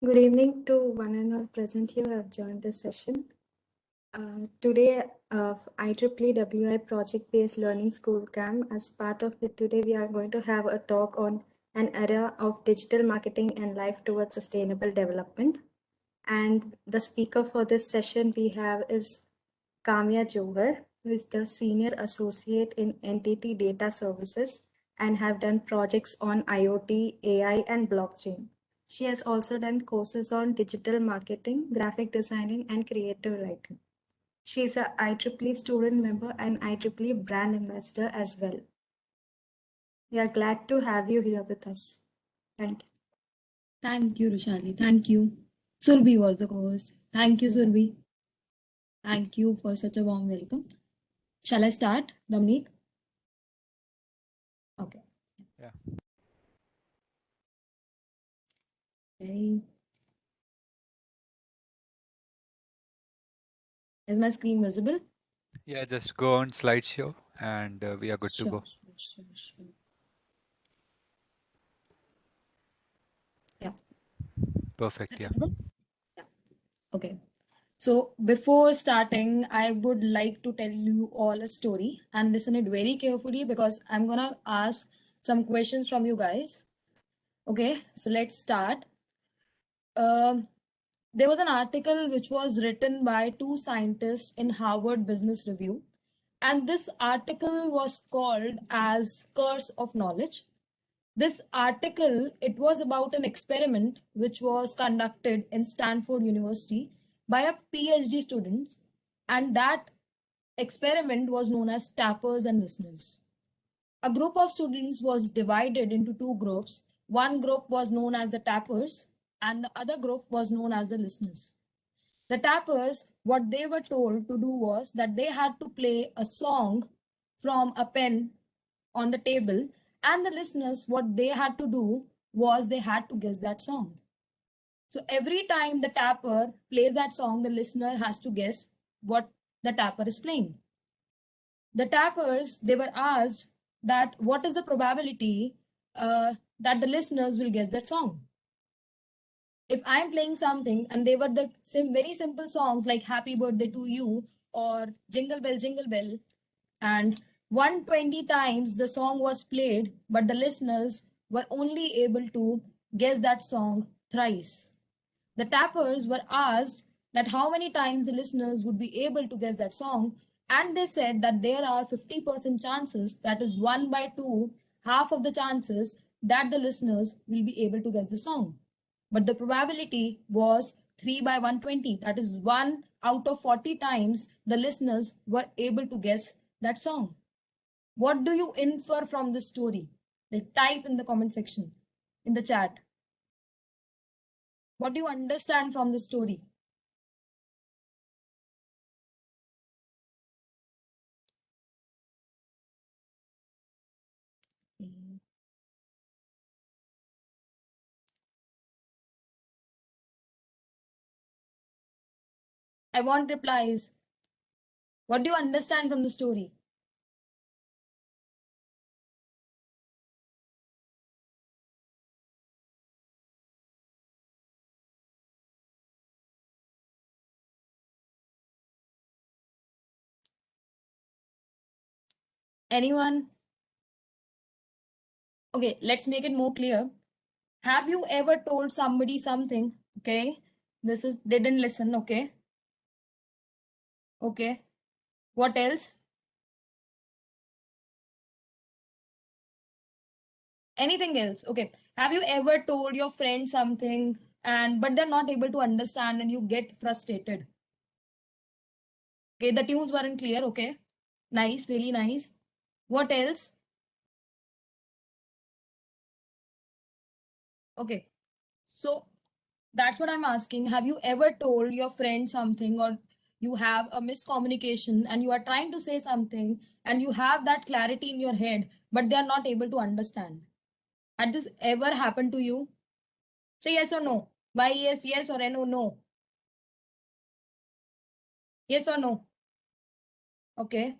Good evening to one and all present here who have joined this session. Today, IEEE WI project-based learning school camp. As part of it, today we are going to have a talk on an era of digital marketing and life towards sustainable development. And the speaker for this session we have is Kamya Johar, who is the Senior Associate in Entity Data Services and have done projects on IoT, AI, and blockchain. She has also done courses on digital marketing, graphic designing, and creative writing. She is a IEEE student member and IEEE brand ambassador as well. We are glad to have you here with us. Thank you. Thank you, Rushali. Thank you. Surbi was the co-host. Thank you, Surbi. Thank you for such a warm welcome. Shall I start, Dominique? Okay. Yeah. Okay. Is my screen visible? Yeah, just go on slideshow and we are good to go. Sure. Yeah. Perfect. Is it Yeah. visible? Yeah. Okay. So before starting, I would like to tell you all a story and listen it very carefully because I'm gonna ask some questions from you guys. Okay, so let's start. There was an article which was written by two scientists in Harvard Business Review, and this article was called as Curse of Knowledge. This article, it was about an experiment which was conducted in Stanford University by a PhD student, and that experiment was known as tappers and listeners. A group of students was divided into two groups. One group was known as the tappers and the other group was known as the listeners. The tappers, what they were told to do was that they had to play a song from a pen on the table, and the listeners, what they had to do was they had to guess that song. So every time the tapper plays that song, the listener has to guess what the tapper is playing. The tappers, they were asked that what is the probability that the listeners will guess that song. If I'm playing something and they were the very simple songs like Happy Birthday to You or Jingle Bell, and 120 times the song was played, but the listeners were only able to guess that song thrice. The tappers were asked that how many times the listeners would be able to guess that song, and they said that there are 50% chances, that is 1 by 2, half of the chances that the listeners will be able to guess the song. But the probability was 3 by 120, that is 1 out of 40 times the listeners were able to guess that song. What do you infer from this story? Like, type in the comment section, in the chat. What do you understand from this story? I want replies. What do you understand from the story? Anyone? Okay, let's make it more clear. Have you ever told somebody something? Okay, this is, they didn't listen. Okay. Okay. What else? Anything else? Okay. Have you ever told your friend something and but they're not able to understand and you get frustrated? Okay, the tunes weren't clear. Okay. Nice, really nice. What else? Okay. So that's what I'm asking. Have you ever told your friend something, or you have a miscommunication and you are trying to say something and you have that clarity in your head, but they are not able to understand? Had this ever happened to you? Say yes or no. Why yes, yes, or no, no. Yes or no? Okay.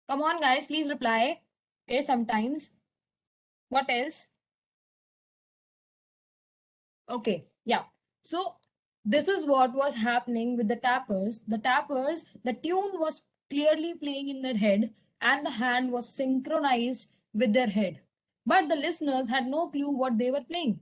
Come on, guys, please reply. Okay, sometimes. What else? Okay, yeah. So this is what was happening with the tappers. The tappers, the tune was clearly playing in their head and the hand was synchronized with their head. But the listeners had no clue what they were playing.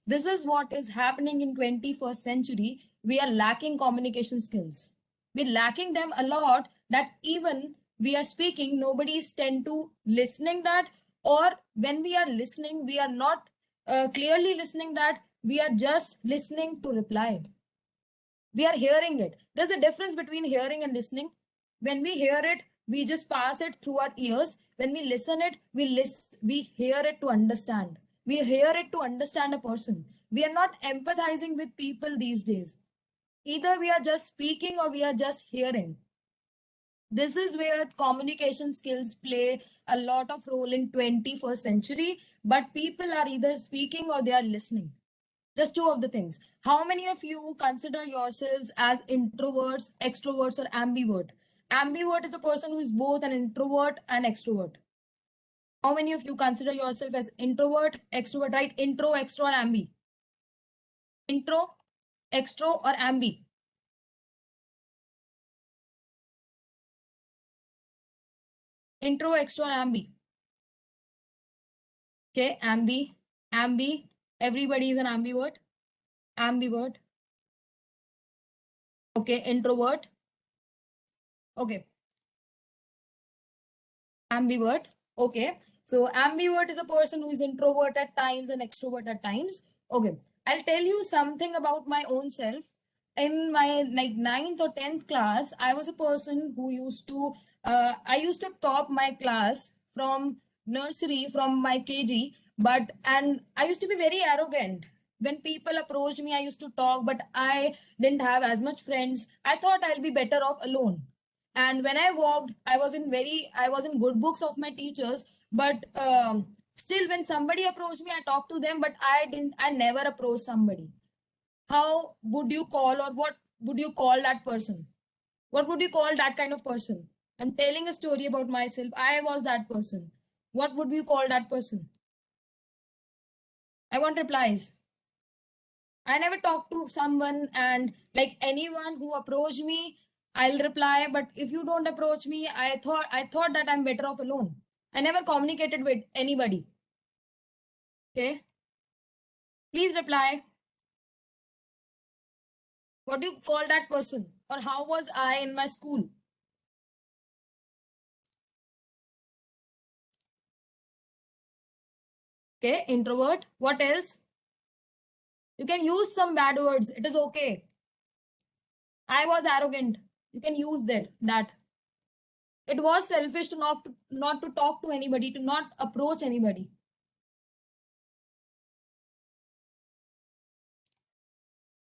This is what is happening in 21st century. We are lacking communication skills. We're lacking them a lot that even we are speaking, nobody is tend to listening that, or when we are listening, we are not clearly listening that, we are just listening to reply. We are hearing it. There's a difference between hearing and listening. When we hear it, we just pass it through our ears. When we listen it, we hear it to understand. We hear it to understand a person. We are not empathizing with people these days. Either we are just speaking or we are just hearing. This is where communication skills play a lot of role in 21st century, but people are either speaking or they are listening. Just two of the things. How many of you consider yourselves as introverts, extroverts, or ambivert? Ambivert is a person who is both an introvert and extrovert. How many of you consider yourself as introvert, extrovert, right? Intro, extro, or ambi? Intro, extro, or ambi? Intro, extro, or ambi? Okay, ambi. Everybody is an ambivert. Ambivert. Okay, introvert. Okay, ambivert. Okay, so ambivert is a person who is introvert at times and extrovert at times. Okay, I'll tell you something about my own self. In my like ninth or 10th class, I was a person who used to I used to top my class from nursery, from my KG, but and I used to be very arrogant. When people approached me, I used to talk, but I didn't have as much friends. I thought I'll be better off alone. And when I walked, I was in good books of my teachers, but still when somebody approached me, I talked to them, but I never approached somebody. How would you call, or what would you call that person? What would you call that kind of person? I'm telling a story about myself. I was that person. What would you call that person? I want replies. I never talked to someone, and like anyone who approached me, I'll reply. But if you don't approach me, I thought that I'm better off alone. I never communicated with anybody. Okay. Please reply. What do you call that person? Or how was I in my school? Okay, introvert. What else? You can use some bad words. It is okay. I was arrogant. You can use that. It was selfish to not to talk to anybody, to not approach anybody.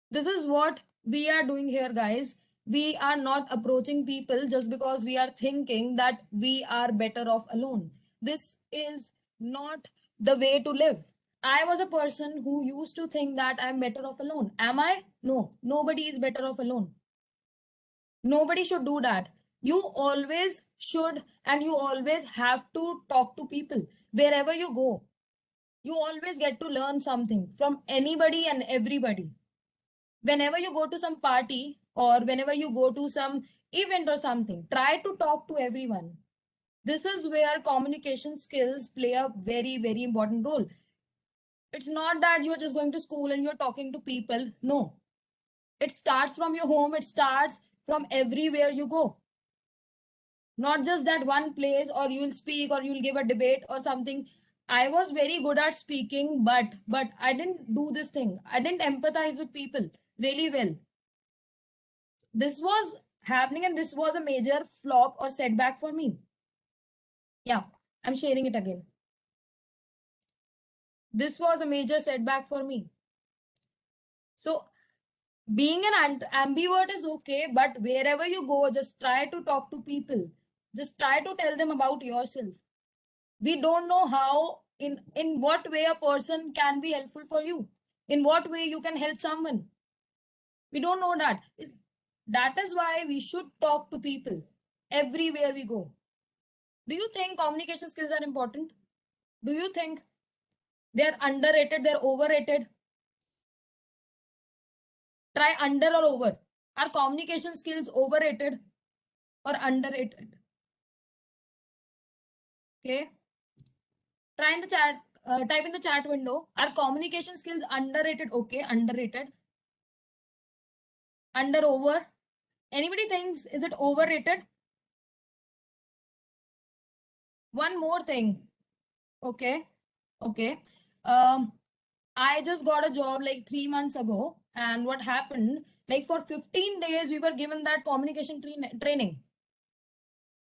This is what we are doing here, guys. We are not approaching people just because we are thinking that we are better off alone. This is not the way to live. I was a person who used to think that I'm better off alone. Am I? No, nobody is better off alone. Nobody should do that. You always should, and you always have to talk to people wherever you go. You always get to learn something from anybody and everybody. Whenever you go to some party or whenever you go to some event or something, try to talk to everyone. This is where communication skills play a very, very important role. It's not that you're just going to school and you're talking to people. No, it starts from your home, it starts from everywhere you go. Not just that one place, or you will speak or you will give a debate or something. I was very good at speaking, but I didn't do this thing. I didn't empathize with people really well. This was happening and this was a major flop or setback for me. Yeah, I'm sharing it again. This was a major setback for me. So being an ambivert is okay, but wherever you go, just try to talk to people. Just try to tell them about yourself. We don't know how, in what way a person can be helpful for you, in what way you can help someone. We don't know that. That is why we should talk to people everywhere we go. Do you think communication skills are important? Do you think They're underrated, they're overrated. Try under or over. Are communication skills overrated or underrated? Okay. Try in the chat, type in the chat window. Are communication skills underrated? Okay, underrated. Under, over. Anybody thinks, is it overrated? One more thing. Okay. Okay. I just got a job like 3 months ago. And what happened? Like for 15 days, we were given that communication training.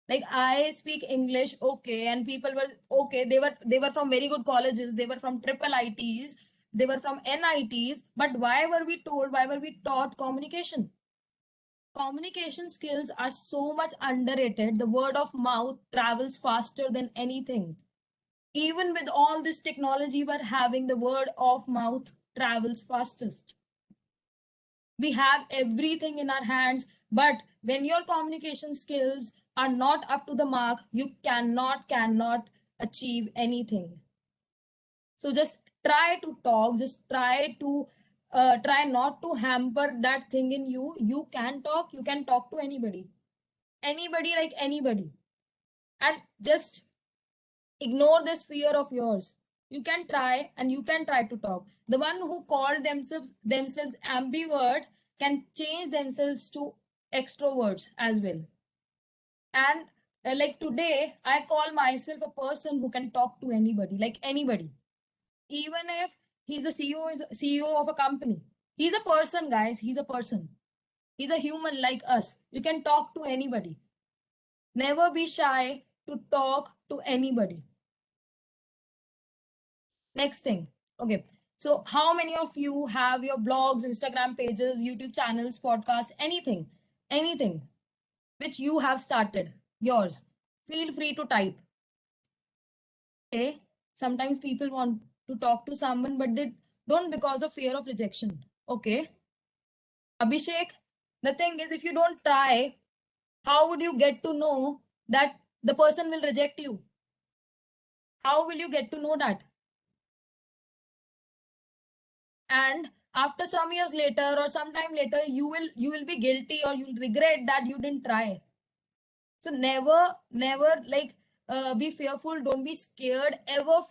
Like I speak English, okay, and people were okay. They were from very good colleges. They were from triple ITs. They were from NITs. But why were we told? Why were we taught communication? Communication skills are so much underrated. The word of mouth travels faster than anything. Even with all this technology we're having, the word of mouth travels fastest. We have everything in our hands, but when your communication skills are not up to the mark, you cannot achieve anything. So just try to talk, just try not to hamper that thing in you. You can talk to anybody, like anybody, and just ignore this fear of yours. You can try, and you can try to talk. The one who called themselves ambivert can change themselves to extroverts as well. And like today, I call myself a person who can talk to anybody, like anybody. Even if he's a CEO, is CEO of a company. He's a person, guys. He's a person. He's a human like us. You can talk to anybody. Never be shy to talk to anybody. Next thing. Okay. So how many of you have your blogs, Instagram pages, YouTube channels, podcasts, anything, which you have started? Yours. Feel free to type. Okay. Sometimes people want to talk to someone, but they don't because of fear of rejection. Okay. Abhishek, the thing is, if you don't try, how would you get to know that the person will reject you? How will you get to know that? And after some years later or sometime later, you will be guilty, or you'll regret that you didn't try. So never like be fearful. Don't be scared. Ever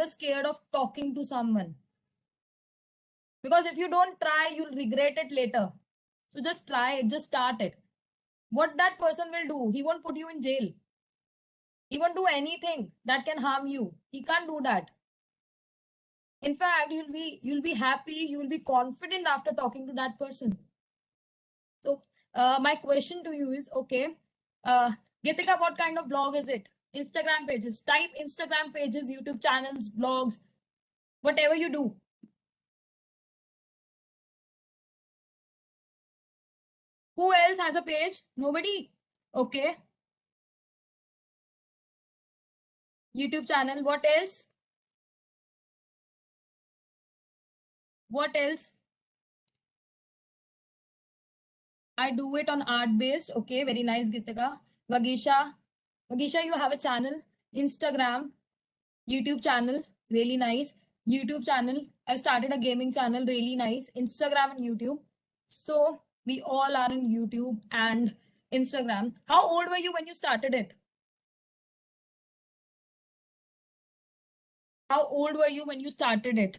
scared of talking to someone. Because if you don't try, you'll regret it later. So just try it. Just start it. What that person will do, he won't put you in jail. He won't do anything that can harm you. He can't do that. In fact, you'll be happy. You will be confident after talking to that person. So my question to you is, okay, Gitika, what kind of blog is it? Instagram pages. Type Instagram pages, YouTube channels, blogs, whatever you do. Who else has a page? Nobody? Okay. YouTube channel. What else? What else? I do it on art based. Okay, very nice, Gitika. Vagisha. Vagisha, you have a channel, Instagram, YouTube channel, really nice. YouTube channel. I've started a gaming channel, really nice. Instagram and YouTube. So we all are in YouTube and Instagram. How old were you when you started it? How old were you when you started it?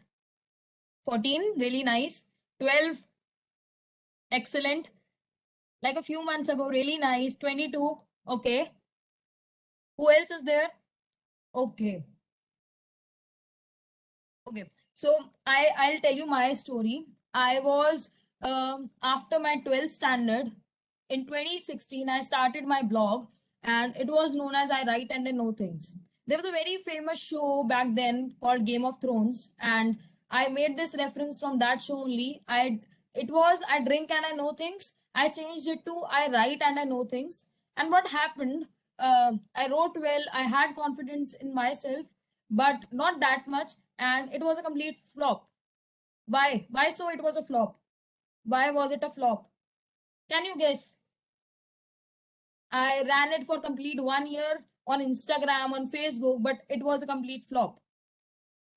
14, really nice. 12, excellent. Like a few months ago, really nice. 22, okay. Who else is there? Okay. Okay. So I'll tell you my story. I was after my 12th standard in 2016, I started my blog, and it was known as I Write and I Know Things. There was a very famous show back then called Game of Thrones, and I made this reference from that show only. It was I drink and I know things. I changed it to I write and I know things. And what happened? I wrote well. I had confidence in myself, but not that much, and it was a complete flop. Why? Why so it was a flop? Why was it a flop? Can you guess? I ran it for complete 1 year on Instagram, on Facebook, but it was a complete flop.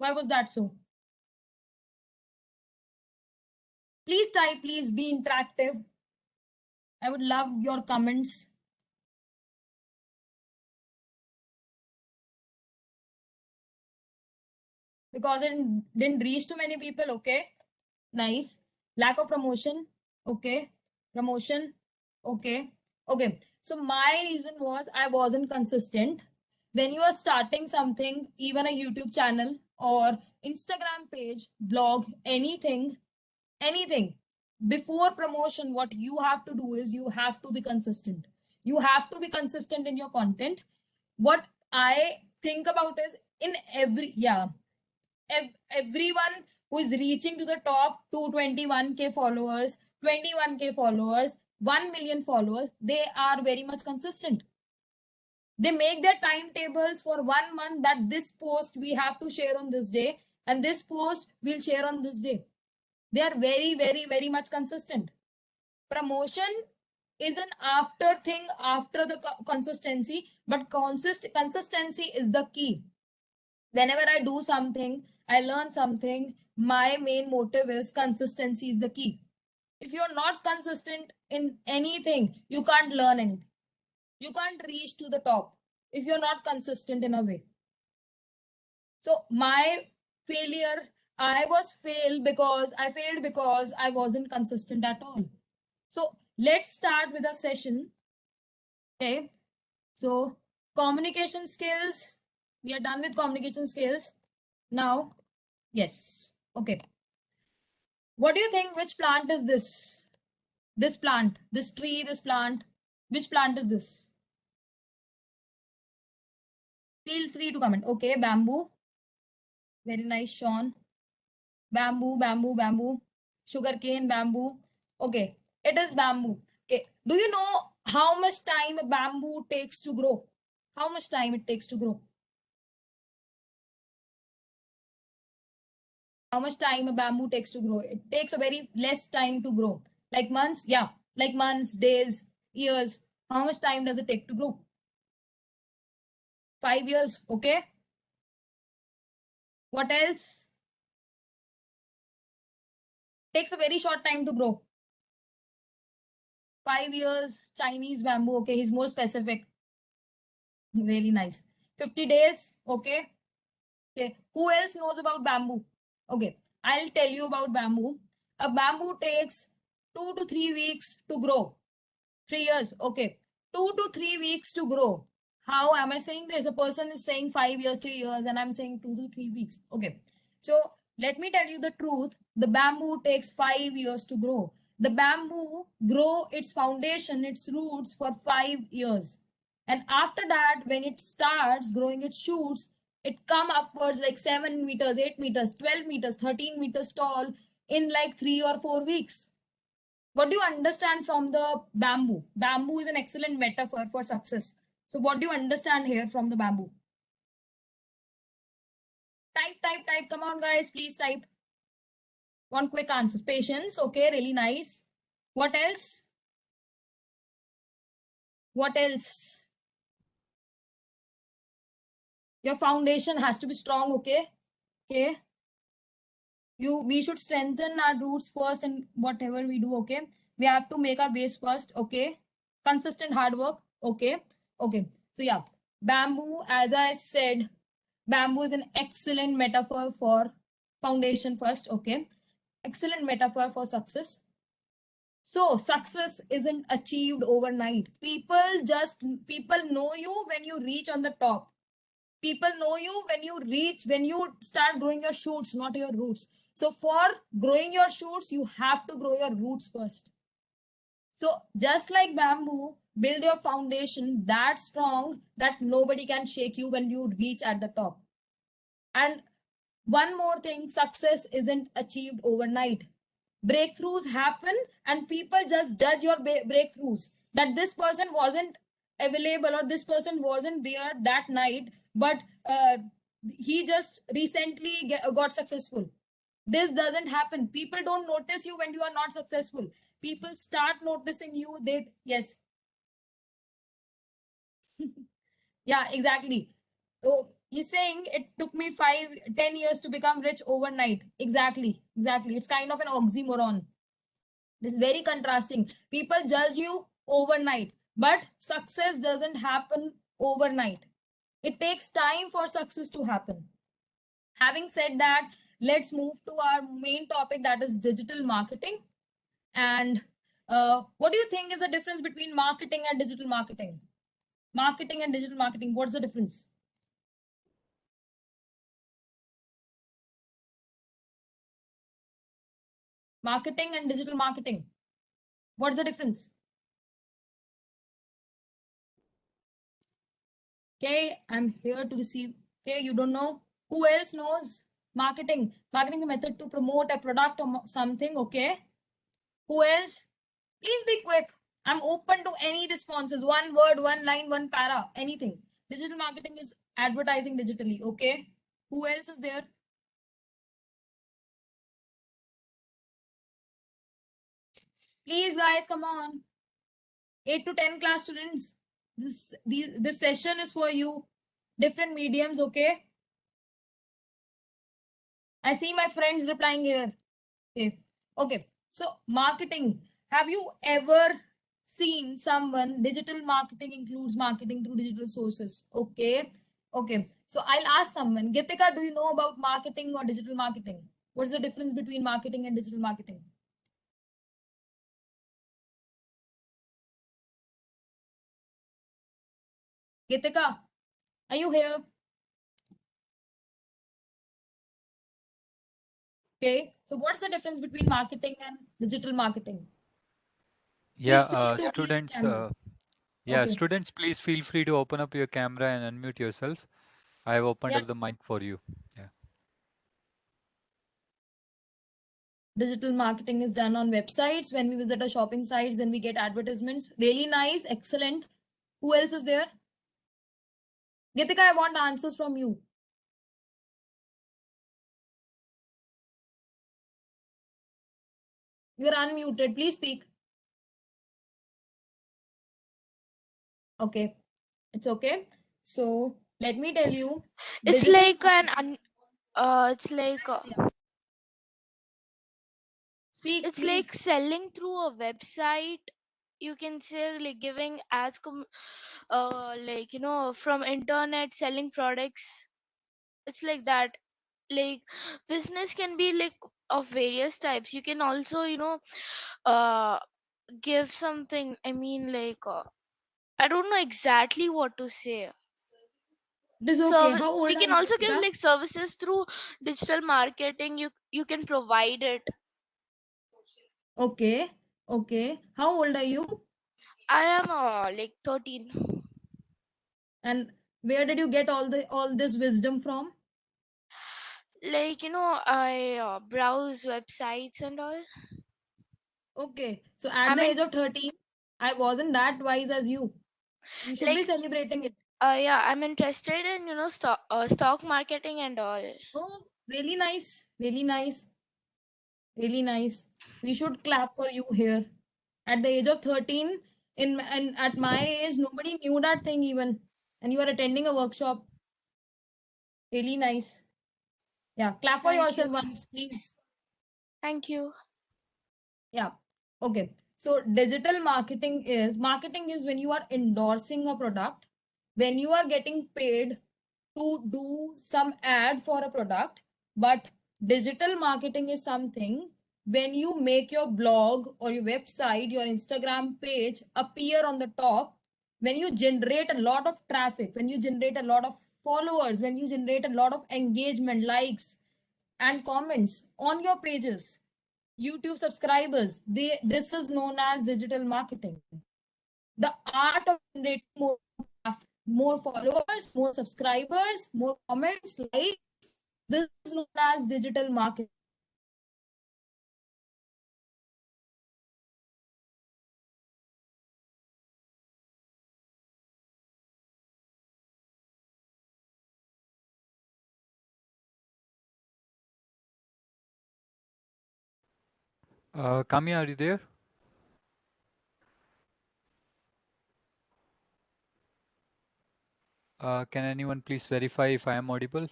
Why was that so? Please type, please be interactive. I would love your comments. Because it didn't reach to many people. Okay, nice. Lack of promotion. Okay, promotion. Okay, okay. So my reason was I wasn't consistent. When you are starting something, even a YouTube channel or Instagram page, blog, anything, before promotion, what you have to do is you have to be consistent. You have to be consistent in your content. What I think about is in everyone who is reaching to the top 221K followers, 21K followers, 1 million followers, they are very much consistent. They make their timetables for 1 month that this post we have to share on this day and this post we'll share on this day. They are very much consistent. Promotion is an after thing after the consistency, but consistency is the key. Whenever I do something, I learn something, my main motive is consistency is the key. If you're not consistent in anything, you can't learn anything. You can't reach to the top if you're not consistent in a way. So my failure, I failed because I wasn't consistent at all. So let's start with a session. Okay. So communication skills, we are done with communication skills. Now, yes. Okay. What do you think? Which plant is this? This plant, this tree, this plant. Which plant is this? Feel free to comment. Okay, bamboo. Very nice, Sean. Bamboo, bamboo, bamboo. Sugarcane, bamboo. Okay, it is bamboo. Okay, do you know how much time a bamboo takes to grow? How much time it takes to grow? How much time a bamboo takes to grow? It takes a very less time to grow. Like months? Yeah, like months, days, years. How much time does it take to grow? 5 years. Okay. What else? Takes a very short time to grow. 5 years. Chinese bamboo. Okay, he's more specific. Really nice. 50 days. Okay. Okay. Who else knows about bamboo? Okay. I'll tell you about bamboo. A bamboo takes 2 to 3 weeks to grow. 3 years. Okay. 2 to 3 weeks to grow. How am I saying this? A person is saying 5 years, 3 years, and I'm saying 2 to 3 weeks. Okay. So let me tell you the truth. The bamboo takes 5 years to grow. The bamboo grow its foundation, its roots for 5 years. And after that, when it starts growing its shoots, it come upwards like 7 meters, 8 meters, 12 meters, 13 meters tall in like 3 or 4 weeks. What do you understand from the bamboo? Bamboo is an excellent metaphor for success. So what do you understand here from the bamboo? Type. Come on, guys, please type. One quick answer. Patience. Okay, really nice. What else? What else? Your foundation has to be strong. Okay. Okay. We should strengthen our roots first and whatever we do. Okay. We have to make our base first. Okay. Consistent hard work. Okay. Okay. So yeah, bamboo, as I said, bamboo is an excellent metaphor for foundation first. Okay. Excellent metaphor for success. So success isn't achieved overnight. People know you when you reach on the top. People know you when you start growing your shoots, not your roots. So for growing your shoots, you have to grow your roots first. So just like bamboo, build your foundation that strong that nobody can shake you when you reach at the top. And one more thing, success isn't achieved overnight. Breakthroughs happen and people just judge your breakthroughs, that this person wasn't available or this person wasn't there that night, but he just recently got successful. This doesn't happen. People don't notice you when you are not successful. People start noticing you. Yes. Yeah, exactly. So He's saying it took me 5-10 years to become rich overnight. Exactly. It's kind of an oxymoron. This is very contrasting. People judge you overnight, but success doesn't happen overnight. It takes time for success to happen. Having said that, let's move to our main topic, that is digital marketing. And what do you think is the difference between marketing and digital marketing? Marketing and digital marketing, what's the difference? Marketing and digital marketing, what's the difference? Okay, I'm here to receive. Okay, you don't know? Who else knows marketing? Marketing is a method to promote a product or something. Okay. Who else? Please be quick. I'm open to any responses. One word, one line, one para, anything. Digital marketing is advertising digitally. Okay. Who else is there? Please, guys, come on. 8 to 10 class students. This session is for you. Different mediums. Okay. I see my friends replying here. Okay. Okay. So marketing. Have you ever seen someone? Digital marketing includes marketing through digital sources. Okay. Okay. So I'll ask someone. Gitika, do you know about marketing or digital marketing? What's the difference between marketing and digital marketing? Gitika, are you here? Okay. So what's the difference between marketing and digital marketing? Feel Yeah, free to keep students. camera. Yeah, Okay. students, please feel free to open up your camera and unmute yourself. I have opened Yeah. up the mic for you. Yeah. Digital marketing is done on websites. When we visit a shopping sites, then we get advertisements. Really nice, excellent. Who else is there? Gitika, I want answers from you. You're unmuted. Please speak. Okay, it's okay. So let me tell you, It's digital like marketing. it's like Speak, it's like please. selling through a website. You can say like giving ads, like from internet selling products. It's like that. Like business can be like of various types. You can also uh give something. I mean like I don't know exactly what to say. It is okay. Service, How old we are can you, also give Gitika? like services through digital marketing. You can provide it. Okay, okay. How old are you? I am like 13. And where did you get all this wisdom from? Like I browse websites and all. Okay, so at I the mean, age of 13, I wasn't that wise as you. You should be like celebrating it. yeah, I'm interested in stock marketing and all. Oh, really nice. Really nice. Really nice. We should clap for you here. At the age of 13, and at my age, nobody knew that thing even. And you are attending a workshop. Really nice. Yeah, clap for Thank yourself you. once, please. Thank you. Yeah. Okay. So marketing is when you are endorsing a product, when you are getting paid to do some ad for a product. But digital marketing is something when you make your blog or your website, your Instagram page appear on the top, when you generate a lot of traffic, when you generate a lot of followers, when you generate a lot of engagement, likes, and comments on your pages, YouTube subscribers, this is known as digital marketing. The art of generating more traffic, more followers, more subscribers, more comments, likes. This is known as digital marketing. Kamya, are you there? Can anyone please verify if I am audible?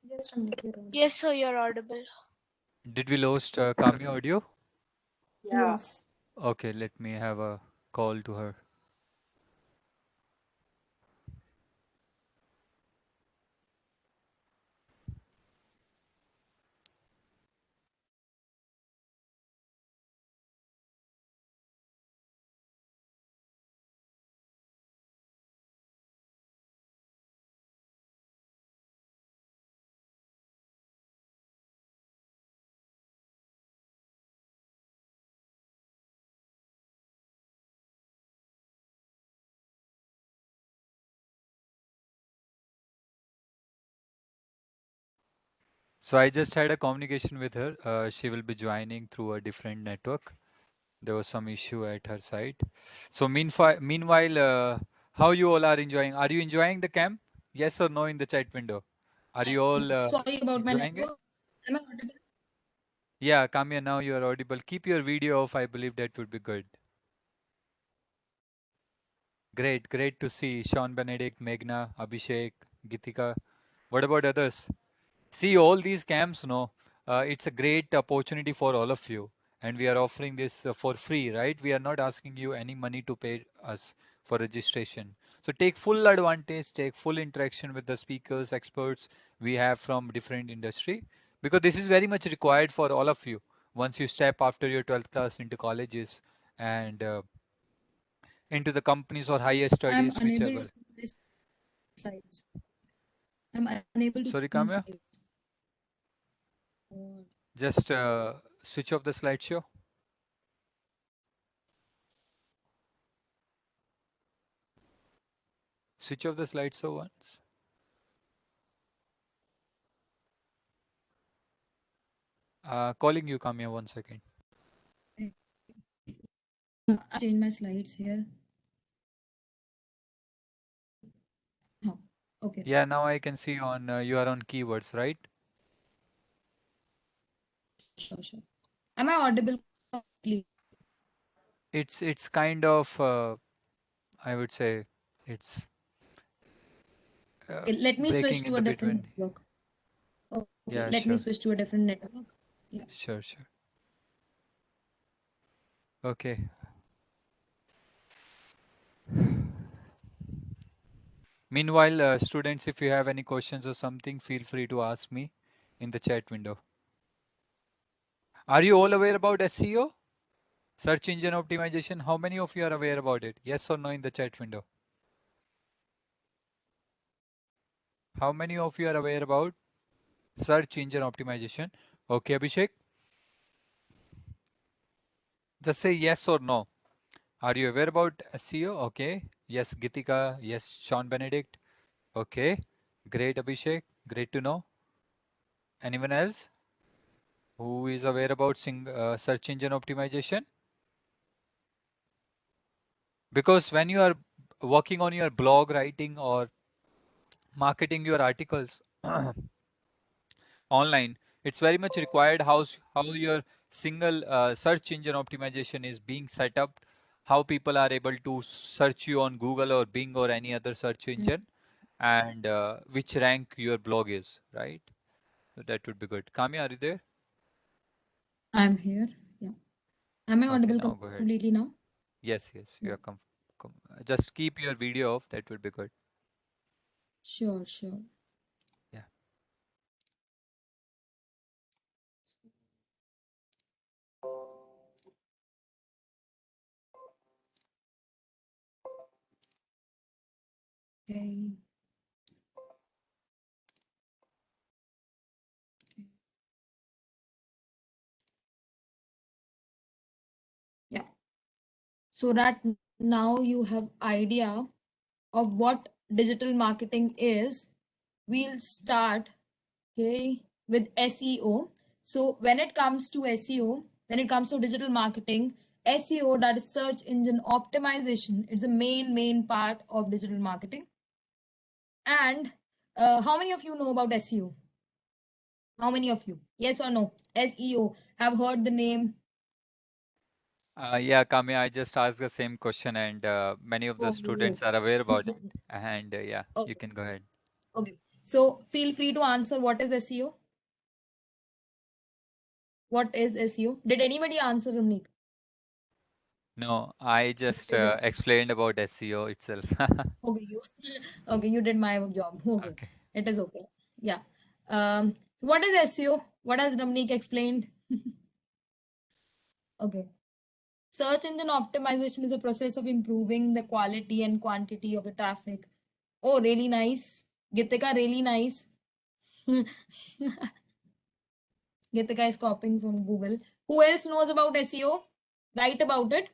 Yes, Ramnik, you're audible. Yes, sir, you're audible. Did we lost Kami audio? Yes. Okay, let me have a call to her. So I just had a communication with her. She will be joining through a different network. There was some issue at her side. So meanwhile, how you all are enjoying? Are you enjoying the camp? Yes or no in the chat window? Are you all Sorry about my enjoying it? network. Am I audible? Yeah, Kamya, now you are audible. Keep your video off. I believe that would be good. Great, great to see Sean Benedict, Meghna, Abhishek, Gitika. What about others? See, all these camps, no, it's a great opportunity for all of you. And we are offering this for free, right? We are not asking you any money to pay us for registration. So take full advantage, take full interaction with the speakers, experts we have from different industry, because this is very much required for all of you once you step after your 12th class into colleges and into the companies or higher I'm studies, unable whichever. to see the slides. I'm unable to Sorry, see the Kamya, slides. God. just switch off the slideshow. Switch off the slideshow once. Calling you, Kamya, 1 second. I'll change my slides here. Oh, okay. Yeah, now I can see on you are on keywords, right? Sure, sure. Am I audible completely? It's kind of I would say it's Okay, let me switch breaking in to a the different between. network. Okay, Yeah, let me sure, switch to a different network. Yeah. sure, sure. Okay. Meanwhile, students, if you have any questions or something, feel free to ask me in the chat window. Are you all aware about SEO? Search engine optimization. How many of you are aware about it? Yes or no in the chat window? How many of you are aware about search engine optimization? Okay, Abhishek. Just say yes or no. Are you aware about SEO? Okay. Yes, Gitika. Yes, Sean Benedict. Okay. Great, Abhishek. Great to know. Anyone else who is aware about search engine optimization? Because when you are working on your blog writing or marketing your articles online, it's very much required how your single search engine optimization is being set up, how people are able to search you on Google or Bing or any other search engine, and which rank your blog is, right? So that would be good. Kami, are you there? I'm here. Yeah. Am I Okay, audible now go ahead. completely now? Yes, yes, you Yeah. are just keep your video off. That would be good. Sure, sure. Yeah. Okay. Yeah. So that now you have idea of what digital marketing is, we'll start, okay, with SEO. So when it comes to SEO, when it comes to digital marketing, SEO, that is search engine optimization, is a main part of digital marketing. And how many of you know about SEO? How many of you? Yes or no? SEO. Have heard the name? Yeah, Kamya, I just asked the same question, and many of the Oh, students are aware about it. you. And yeah, you Okay. can go ahead. Okay. So feel free to answer what is SEO? What is SEO? Did anybody answer, Ramnik? No, I What just is SEO? explained about SEO itself. Okay, you okay, you did my job. Okay. Okay. It is okay. Yeah. What is SEO? What has Ramnik explained? Okay. Search engine optimization is a process of improving the quality and quantity of the traffic. Oh, really nice. Gitika, really nice. Gitika is copying from Google. Who else knows about SEO? Write about it.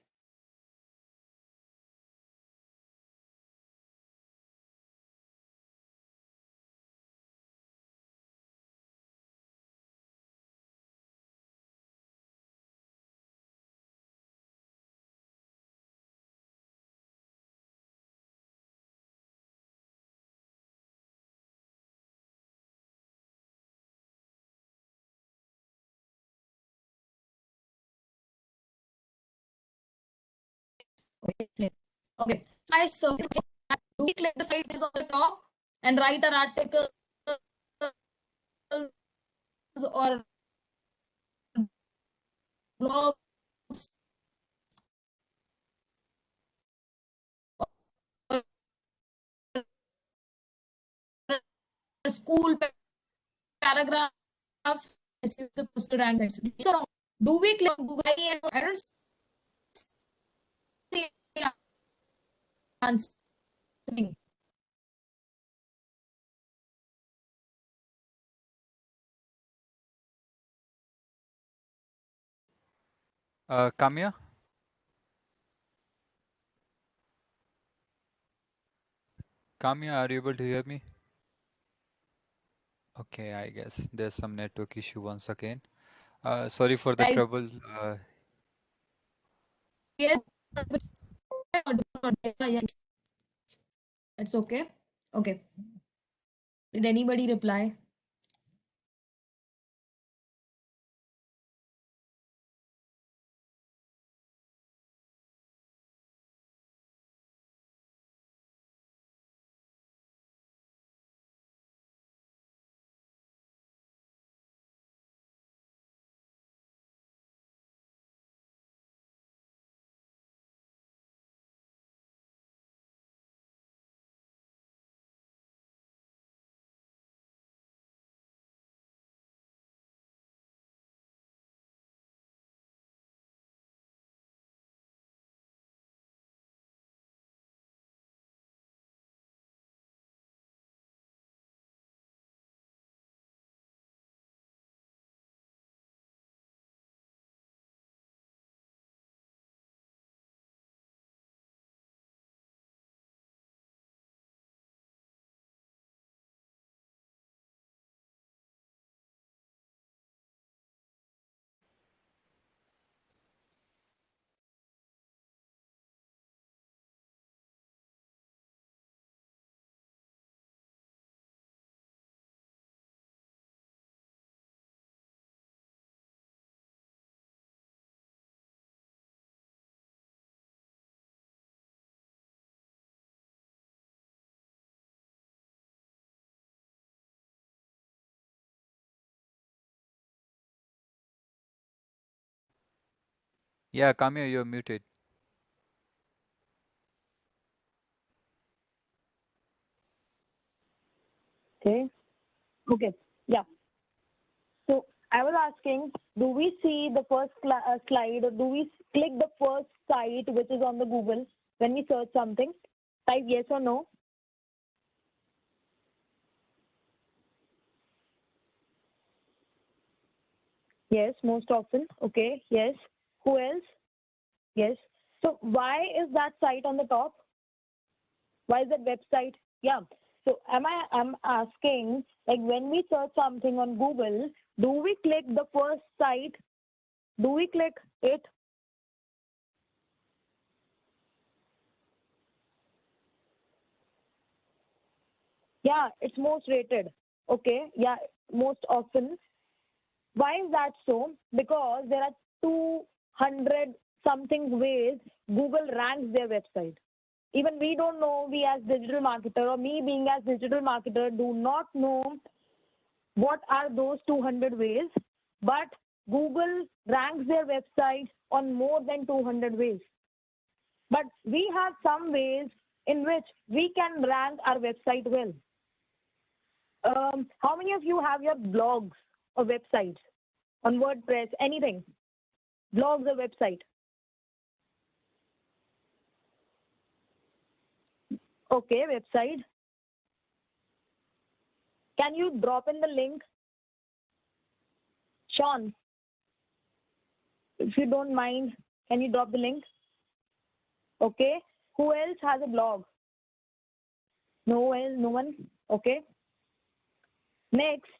Okay. Okay. So I surfing. Do we click the site is on the top and write an article or blogs or school paragraphs? This is the posted rank. So do we click on Google? I don't see answering. Kamya, Kamya, are you able to hear me? Okay, I guess there's some network issue once again. Sorry for the Right. trouble. Yes. Yeah, it's okay. Okay. Did anybody reply? Yeah, Kamya, you're muted. Okay. Okay. Yeah. So I was asking, do we see the first slide or do we click the first site which is on the Google when we search something? Type yes or no. Yes, most often. Okay. Yes. Who else? Yes. So why is that site on the top? Why is that website? Yeah. So I'm asking, like when we search something on Google, do we click the first site? Do we click it? Yeah, it's most rated. Okay. Yeah, most often. Why is that so? Because there are 200 something ways Google ranks their website? Even we don't know, we as digital marketer or me being as digital marketer do not know what are those 200 ways, but Google ranks their website on more than 200 ways. But we have some ways in which we can rank our website well. How many of you have your blogs or websites on WordPress, anything? Blogs or website? Okay, website. Can you drop in the link? Sean, if you don't mind, can you drop the link? Okay. Who else has a blog? No one? Okay. Next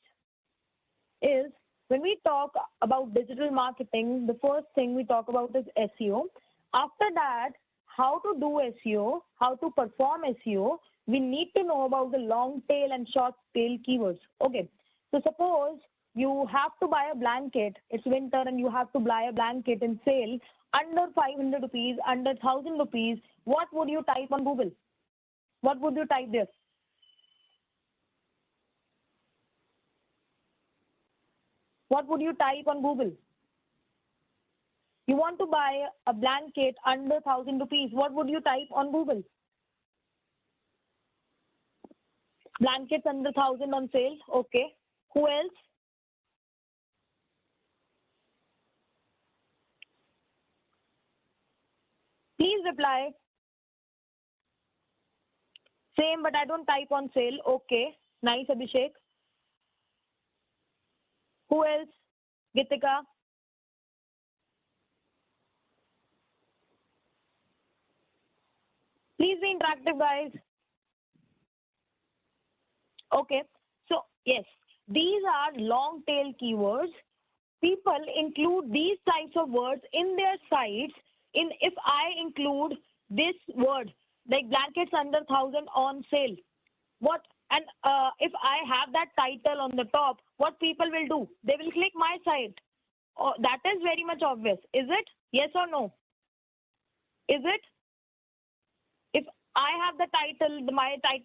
is, when we talk about digital marketing, the first thing we talk about is SEO. After that, how to do SEO, how to perform SEO, we need to know about the long tail and short tail keywords. Okay. So suppose you have to buy a blanket, it's winter and you have to buy a blanket in sale under 500 rupees, under 1000 rupees, what would you type on Google? What would you type there? What would you type on Google? You want to buy a blanket under 1000 rupees, what would you type on Google? Blankets under 1000 on sale. Okay. Who else? Please reply. Same, but I don't type on sale. Okay. Nice, Abhishek. Who else? Gitika. Please be interactive, guys. Okay. So, yes, these are long tail keywords. People include these types of words in their sites. If I include this word, like blankets under 1000 on sale, if I have that title on the top, what people will do? They will click my site. Oh, that is very much obvious. Is it? Yes or no? Is it? If I have the title, my site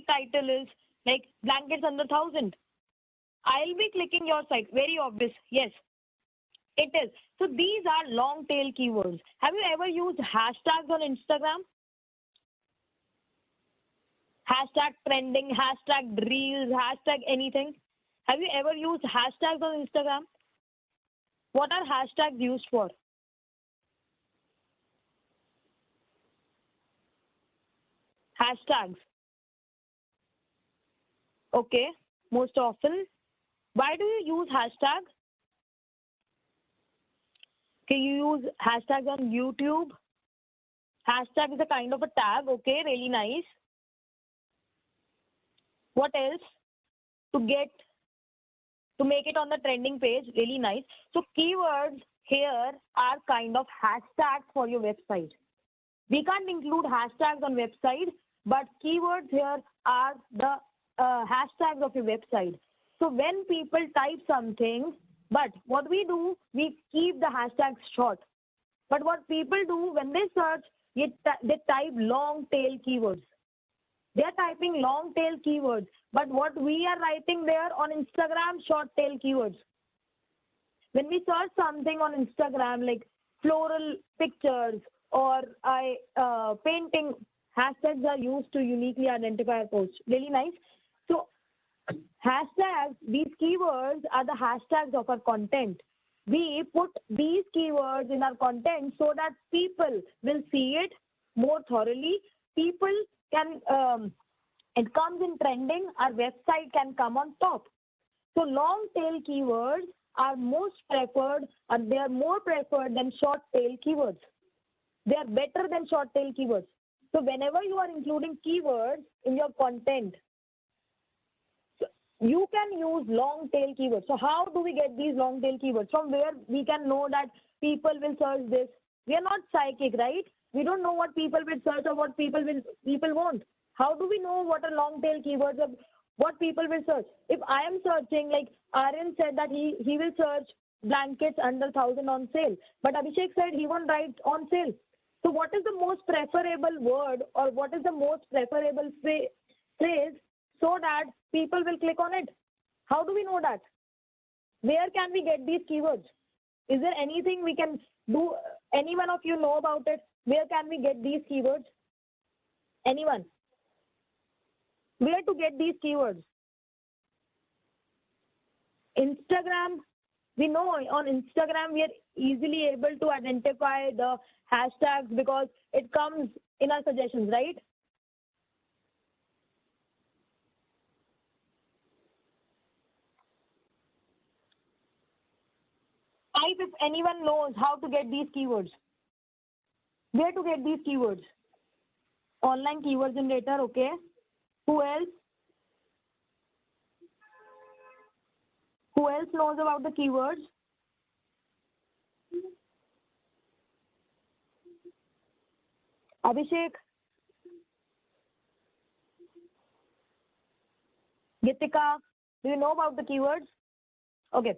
title is like blankets under 1000, I'll be clicking your site. Very obvious. Yes, it is. So these are long tail keywords. Have you ever used hashtags on Instagram? Hashtag trending, hashtag reels, hashtag anything. Have you ever used hashtags on Instagram? What are hashtags used for? Hashtags. Okay, most often. Why do you use hashtag? Okay, you use hashtags on YouTube. Hashtag is a kind of a tag. Okay, really nice. What else? To make it on the trending page, really nice. So keywords here are kind of hashtags for your website. We can't include hashtags on website, but keywords here are the hashtags of your website. So when people type something, but what we do, we keep the hashtags short. But what people do when they search, they type long tail keywords. They're typing long tail keywords, but what we are writing there on Instagram, short tail keywords. When we search something on Instagram like floral pictures or painting, hashtags are used to uniquely identify a post. Really nice. So hashtags, these keywords are the hashtags of our content. We put these keywords in our content so that people will see it more thoroughly. People can, it comes in trending, our website can come on top. So long tail keywords are most preferred, and they are more preferred than short tail keywords. They are better than short tail keywords. So whenever you are including keywords in your content, you can use long tail keywords. So how do we get these long tail keywords? From where we can know that people will search this? We are not psychic, right? We don't know what people will search or what people want. How do we know what are long tail keywords or what people will search? If I am searching, like Aryan said that he will search blankets under 1,000 on sale. But Abhishek said he won't write on sale. So what is the most preferable word, or what is the most preferable phrase so that people will click on it? How do we know that? Where can we get these keywords? Is there anything we can do? Any one of you know about it? Where can we get these keywords? Anyone? Where to get these keywords? Instagram. We know on Instagram we are easily able to identify the hashtags because it comes in our suggestions, right? Type if anyone knows how to get these keywords. Where to get these keywords? Online keyword generator, okay. Who else? Who else knows about the keywords? Abhishek? Gitika? Do you know about the keywords? Okay.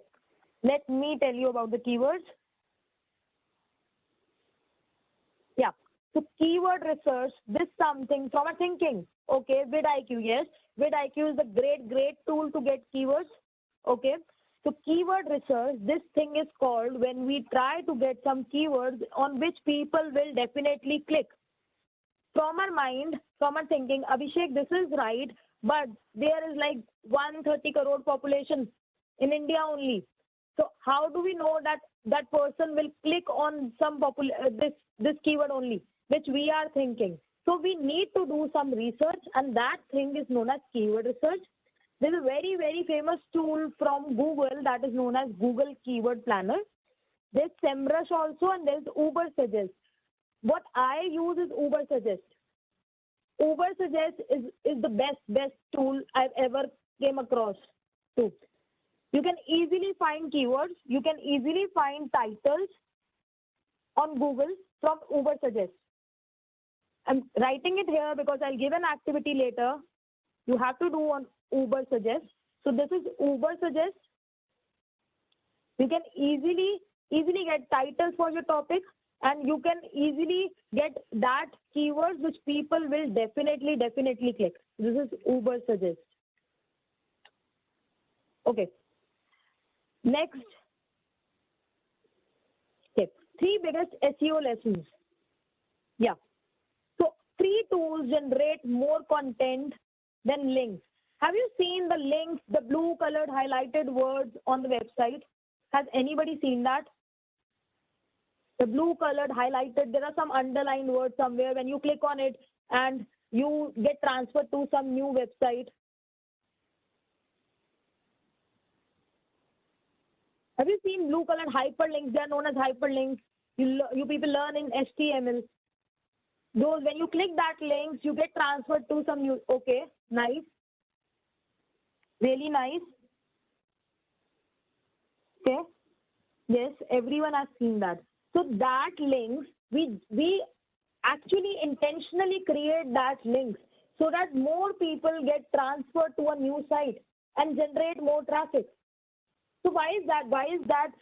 Let me tell you about the keywords. Yeah. So keyword research, this something from a thinking. Okay. vidIQ, yes. vidIQ is a great tool to get keywords. Okay. So keyword research, this thing is called when we try to get some keywords on which people will definitely click. From our mind, from our thinking, Abhishek, this is right, but there is like 130 crore population in India only. So how do we know that that person will click on some this keyword only, which we are thinking? So we need to do some research, and that thing is known as keyword research. There is a very famous tool from Google that is known as Google Keyword Planner. There's SEMrush also, and there's Ubersuggest. What I use is Ubersuggest. Ubersuggest is the best tool I've ever came across to. You can easily find keywords. You can easily find titles on Google from Ubersuggest. I'm writing it here because I'll give an activity later. You have to do on Ubersuggest. So this is Ubersuggest. You can easily get titles for your topic, and you can easily get that keywords which people will definitely click. This is Ubersuggest. Okay. Next. Okay. 3 biggest SEO lessons. Yeah. So free tools generate more content than links. Have you seen the links, the blue colored highlighted words on the website? Has anybody seen that? The blue colored highlighted, there are some underlined words somewhere. When you click on it and you get transferred to some new website. Have you seen blue colored hyperlinks? They are known as hyperlinks. You people learn in HTML. Those, when you click that links, you get transferred to some new. Okay, nice. Really nice. Okay. Yes, everyone has seen that. So that links, we actually intentionally create that links so that more people get transferred to a new site and generate more traffic. So why is that? Why is that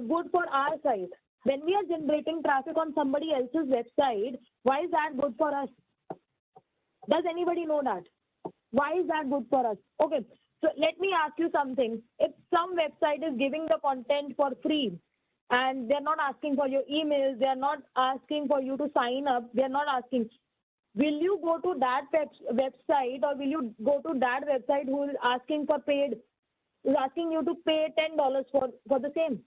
good for our site? When we are generating traffic on somebody else's website, why is that good for us? Does anybody know that? Why is that good for us? Okay, so let me ask you something. If some website is giving the content for free and they're not asking for your emails, they're not asking for you to sign up, they're not asking, will you go to that website, or will you go to that website who is asking for paid, is asking you to pay $10 for the same?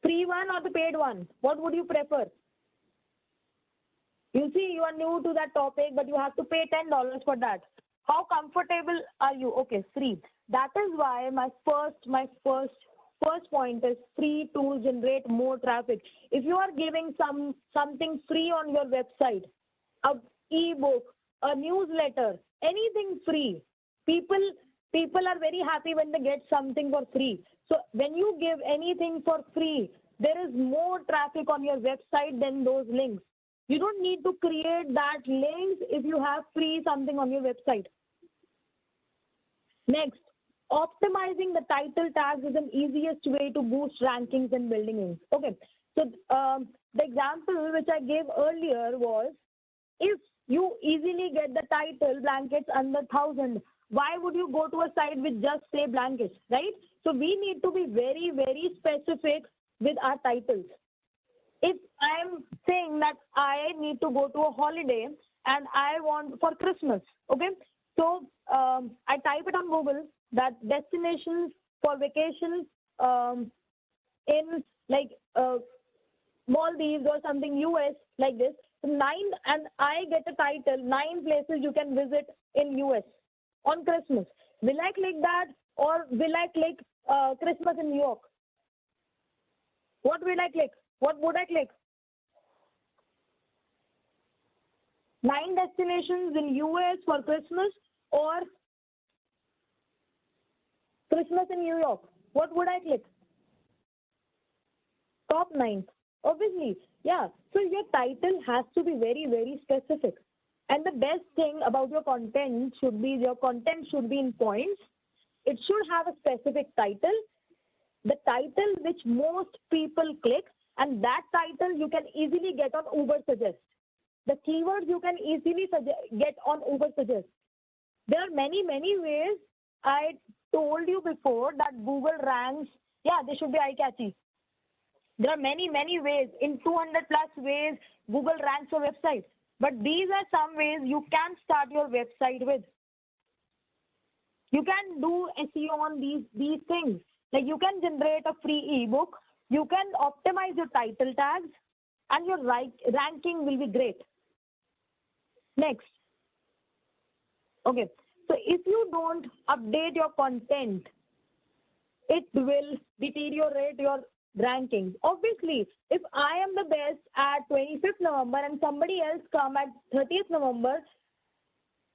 Free one or the paid one? What would you prefer? You see, you are new to that topic, but you have to pay $10 for that. How comfortable are you? Okay, free. That is why my first point is free tools generate more traffic. If you are giving something free on your website, an ebook, a newsletter, anything free, people are very happy when they get something for free. So when you give anything for free, there is more traffic on your website than those links. You don't need to create that links if you have free something on your website. Next, optimizing the title tags is an easiest way to boost rankings and building links. Okay, so the example which I gave earlier was, if you easily get the title blankets under 1,000, why would you go to a site with just say blankets, right? So we need to be very, very specific with our titles. If I'm saying that I need to go to a holiday and I want for Christmas, okay, so I type it on Google that destinations for vacations in like Maldives or something, US, like this. So and I get a title, 9 places you can visit in US on Christmas. Will I click that, or will I click Christmas in New York? What will I click? What would I click? 9 destinations in US for Christmas or Christmas in New York. What would I click? Top 9. Obviously, yeah. So your title has to be very, very specific. And the best thing about your content should be in points. It should have a specific title, the title which most people click, and that title you can easily get on Uber Suggest. The keywords you can easily get on Uber Suggest. There are many, many ways. I told you before that Google ranks, yeah, they should be eye-catchy. There are many, many ways. In 200 plus ways, Google ranks your website. But these are some ways you can start your website with. You can do SEO on these things. Like you can generate a free ebook. You can optimize your title tags, and your ranking will be great. Next. Okay. So if you don't update your content, it will deteriorate your rankings. Obviously, if I am the best at 25th November and somebody else come at 30th November,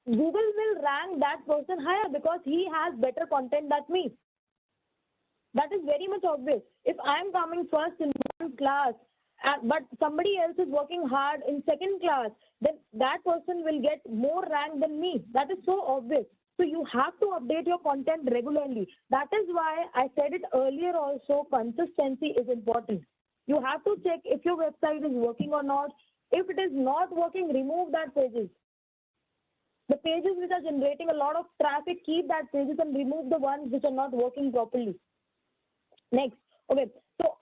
Google will rank that person higher because he has better content than me. That is very much obvious. If I am coming first in one class, but somebody else is working hard in second class, then that person will get more rank than me. That is so obvious. So you have to update your content regularly. That is why I said it earlier also, consistency is important. You have to check if your website is working or not. If it is not working, remove that pages. The pages which are generating a lot of traffic, keep that pages and remove the ones which are not working properly. Next. Okay. So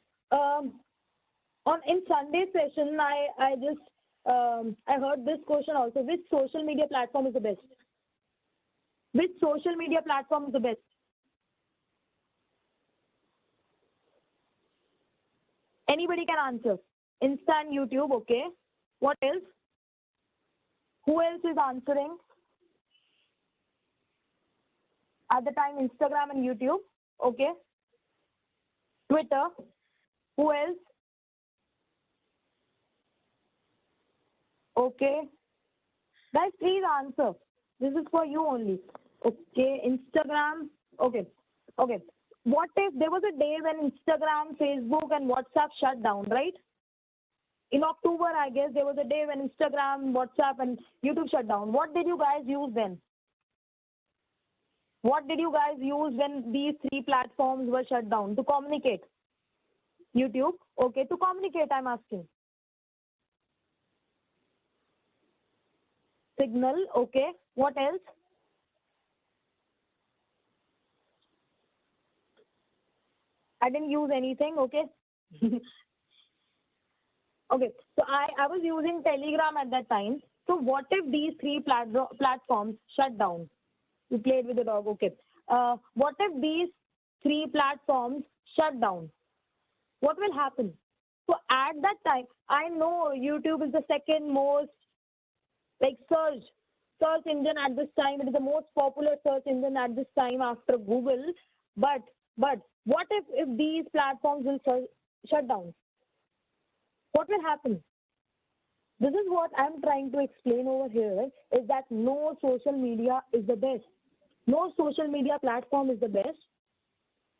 in Sunday session, I heard this question also. Which social media platform is the best? Which social media platform is the best? Anybody can answer. Insta and YouTube, okay. What else? Who else is answering? At the time, Instagram and YouTube, okay. Twitter. Who else? Okay. Guys, please answer. This is for you only. Okay, Instagram. Okay. Okay. What if there was a day when Instagram, Facebook, and WhatsApp shut down, right? In October, I guess, there was a day when Instagram, WhatsApp, and YouTube shut down. What did you guys use then? What did you guys use when these 3 platforms were shut down to communicate? YouTube. Okay, to communicate, I'm asking. Signal. Okay. What else? I didn't use anything. Okay. Okay. So I was using Telegram at that time. So what if these 3 platforms shut down? You played with the dog. Okay. What if these 3 platforms shut down? What will happen? So at that time, I know YouTube is the second most search engine at this time. It is the most popular search engine at this time after Google. But what if these platforms will shut down? What will happen? This is what I'm trying to explain over here, is that no social media is the best. No social media platform is the best.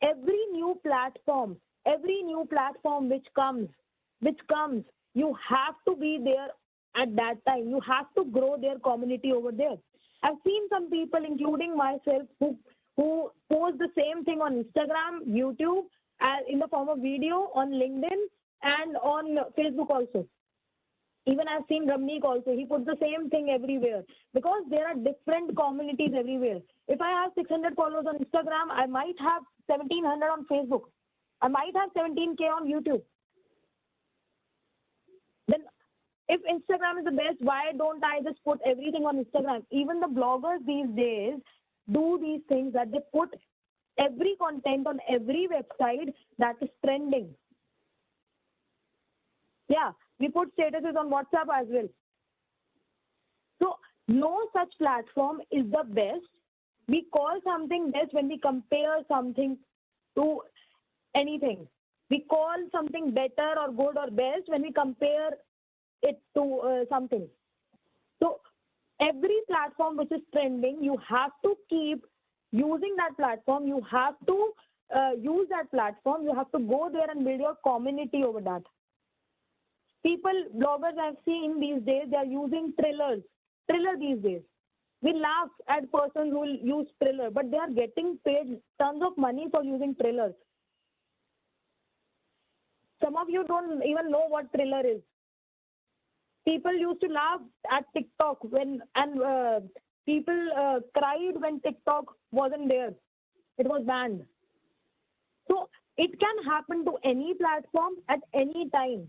Every new platform which comes, you have to be there at that time. You have to grow their community over there. I've seen some people, including myself, who post the same thing on Instagram, YouTube, in the form of video, on LinkedIn, and on Facebook also. Even I've seen Ramneek also. He puts the same thing everywhere because there are different communities everywhere. If I have 600 followers on Instagram, I might have 1700 on Facebook. I might have 17K on YouTube. Then if Instagram is the best, why don't I just put everything on Instagram? Even the bloggers these days do these things, that they put every content on every website that is trending. Yeah, we put statuses on WhatsApp as well. So no such platform is the best. We call something best when we compare something to anything. We call something better or good or best when we compare it to something. So every platform which is trending, you have to keep using that platform. You have to use that platform. You have to go there and build your community over that. People, bloggers I've seen these days, they are using Triller these days. We laugh at persons who will use Triller, but they are getting paid tons of money for using Triller. Some of you don't even know what Triller is. People used to laugh at TikTok people cried when TikTok wasn't there. It was banned. So it can happen to any platform at any time.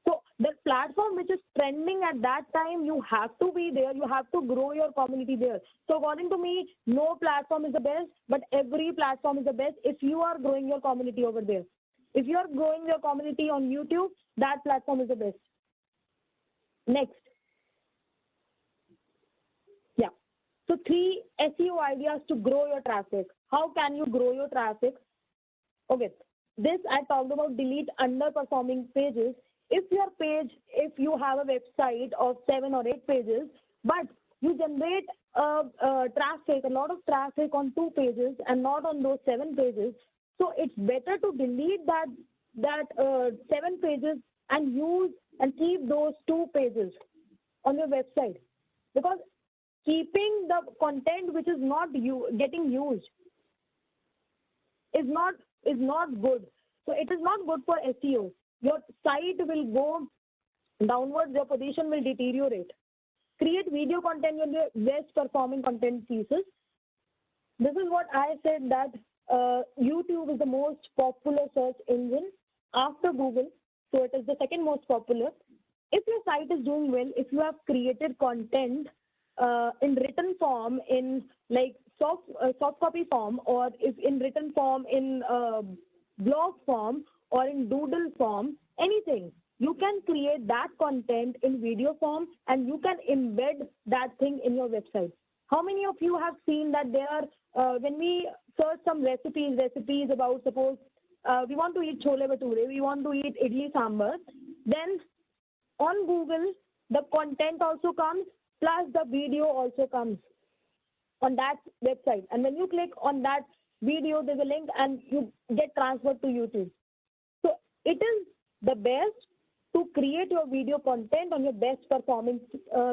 So the platform which is trending at that time, you have to be there. You have to grow your community there. So according to me, no platform is the best, but every platform is the best if you are growing your community over there. If you are growing your community on YouTube, that platform is the best. Next. Yeah. So 3 SEO ideas to grow your traffic. How can you grow your traffic? Okay. This I talked about delete underperforming pages. If you have a website of 7 or 8 pages, but you generate traffic, a lot of traffic on 2 pages and not on those 7 pages, so it's better to delete that 7 pages and use and keep those 2 pages on your website, because keeping the content which is not getting used is not good. So it is not good for SEO. Your site will go downwards, your position will deteriorate. Create video content with your best performing content pieces. This is what I said, that YouTube is the most popular search engine after Google. So it is the second most popular. If your site is doing well, if you have created content in written form, in like soft copy form, or if in written form, in blog form, or in doodle form, anything, you can create that content in video form and you can embed that thing in your website. How many of you have seen that there are, when we search some recipes about, suppose we want to eat chole bhature, we want to eat idli sambar, then on Google, the content also comes, plus the video also comes on that website. And when you click on that video, there's a link and you get transferred to YouTube. So it is the best to create your video content on your best performing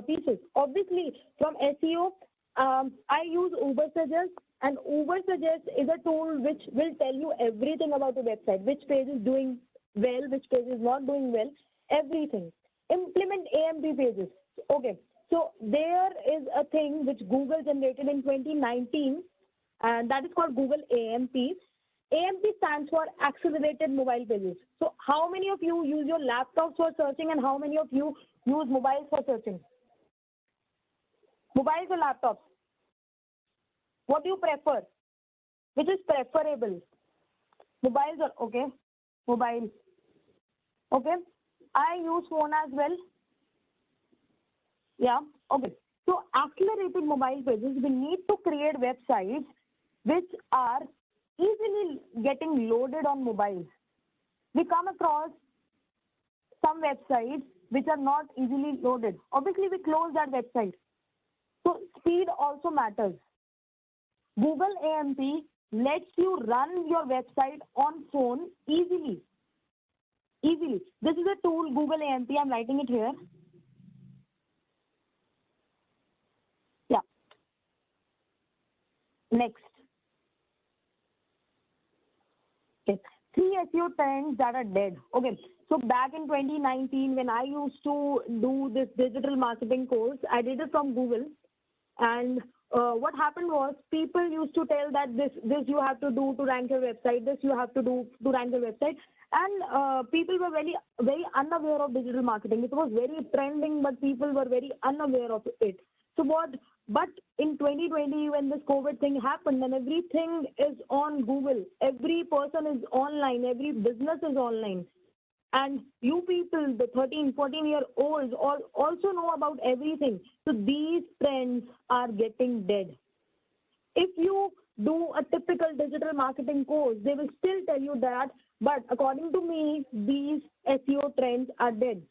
pieces. Obviously, from SEO, I use Ubersuggest, and Ubersuggest is a tool which will tell you everything about your website, which page is doing well, which page is not doing well, everything. Implement AMP pages. Okay, so there is a thing which Google generated in 2019, and that is called Google AMP. AMP stands for Accelerated Mobile Pages. So how many of you use your laptops for searching, and how many of you use mobiles for searching? Mobiles or laptops? What do you prefer? Which is preferable? Mobiles or, okay, mobile. Okay, I use phone as well. Yeah, okay. So accelerated mobile pages, we need to create websites which are easily getting loaded on mobiles. We come across some websites which are not easily loaded. Obviously, we close that website. So speed also matters. Google AMP lets you run your website on phone easily. Easily. This is a tool, Google AMP. I'm writing it here. Yeah. Next. Okay. 3 SEO trends that are dead. Okay. So back in 2019, when I used to do this digital marketing course, I did it from Google. And what happened was people used to tell that this you have to do to rank your website, this you have to do to rank your website. And people were very unaware of digital marketing. It was very trending, but people were very unaware of it. But in 2020, when this COVID thing happened and everything is on Google, every person is online, every business is online. And you people, the 13, 14-year-olds, also know about everything. So these trends are getting dead. If you do a typical digital marketing course, they will still tell you that, but according to me, these SEO trends are dead.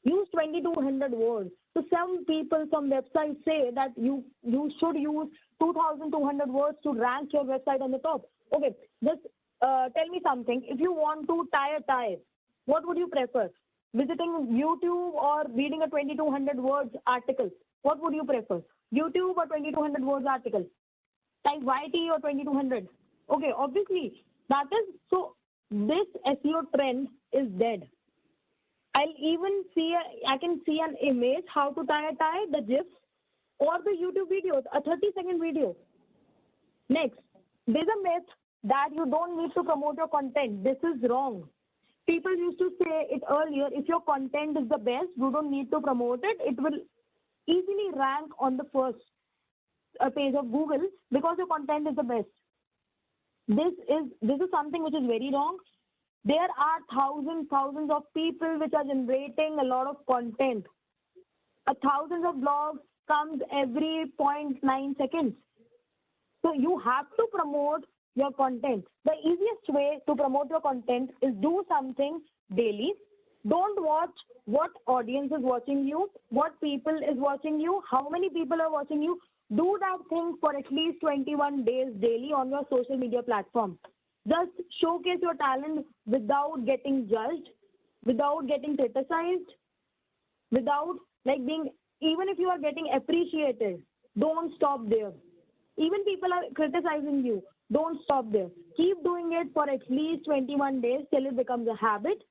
Use 2200 words. So some people, some websites say that you should use 2200 words to rank your website on the top. Okay, just tell me something. If you want to tie a tie, what would you prefer? Visiting YouTube or reading a 2200 words article? What would you prefer? YouTube or 2200 words article? Type YT or 2200? Okay, obviously that is so. This SEO trend is dead. I'll even I can see an image how to tie a tie, the GIFs or the YouTube videos, a 30-second video. Next, there's a myth that you don't need to promote your content. This is wrong. People used to say it earlier, if your content is the best, you don't need to promote it. It will easily rank on the first page of Google because your content is the best. This is something which is very wrong. There are thousands of people which are generating a lot of content. Thousands of blogs comes every 0.9 seconds. So you have to promote your content. The easiest way to promote your content is do something daily. Don't watch what audience is watching you, what people is watching you, how many people are watching you. Do that thing for at least 21 days daily on your social media platform. Just showcase your talent without getting judged, without getting criticized, without being, even if you are getting appreciated, don't stop there. Even people are criticizing you, don't stop there. Keep doing it for at least 21 days till it becomes a habit.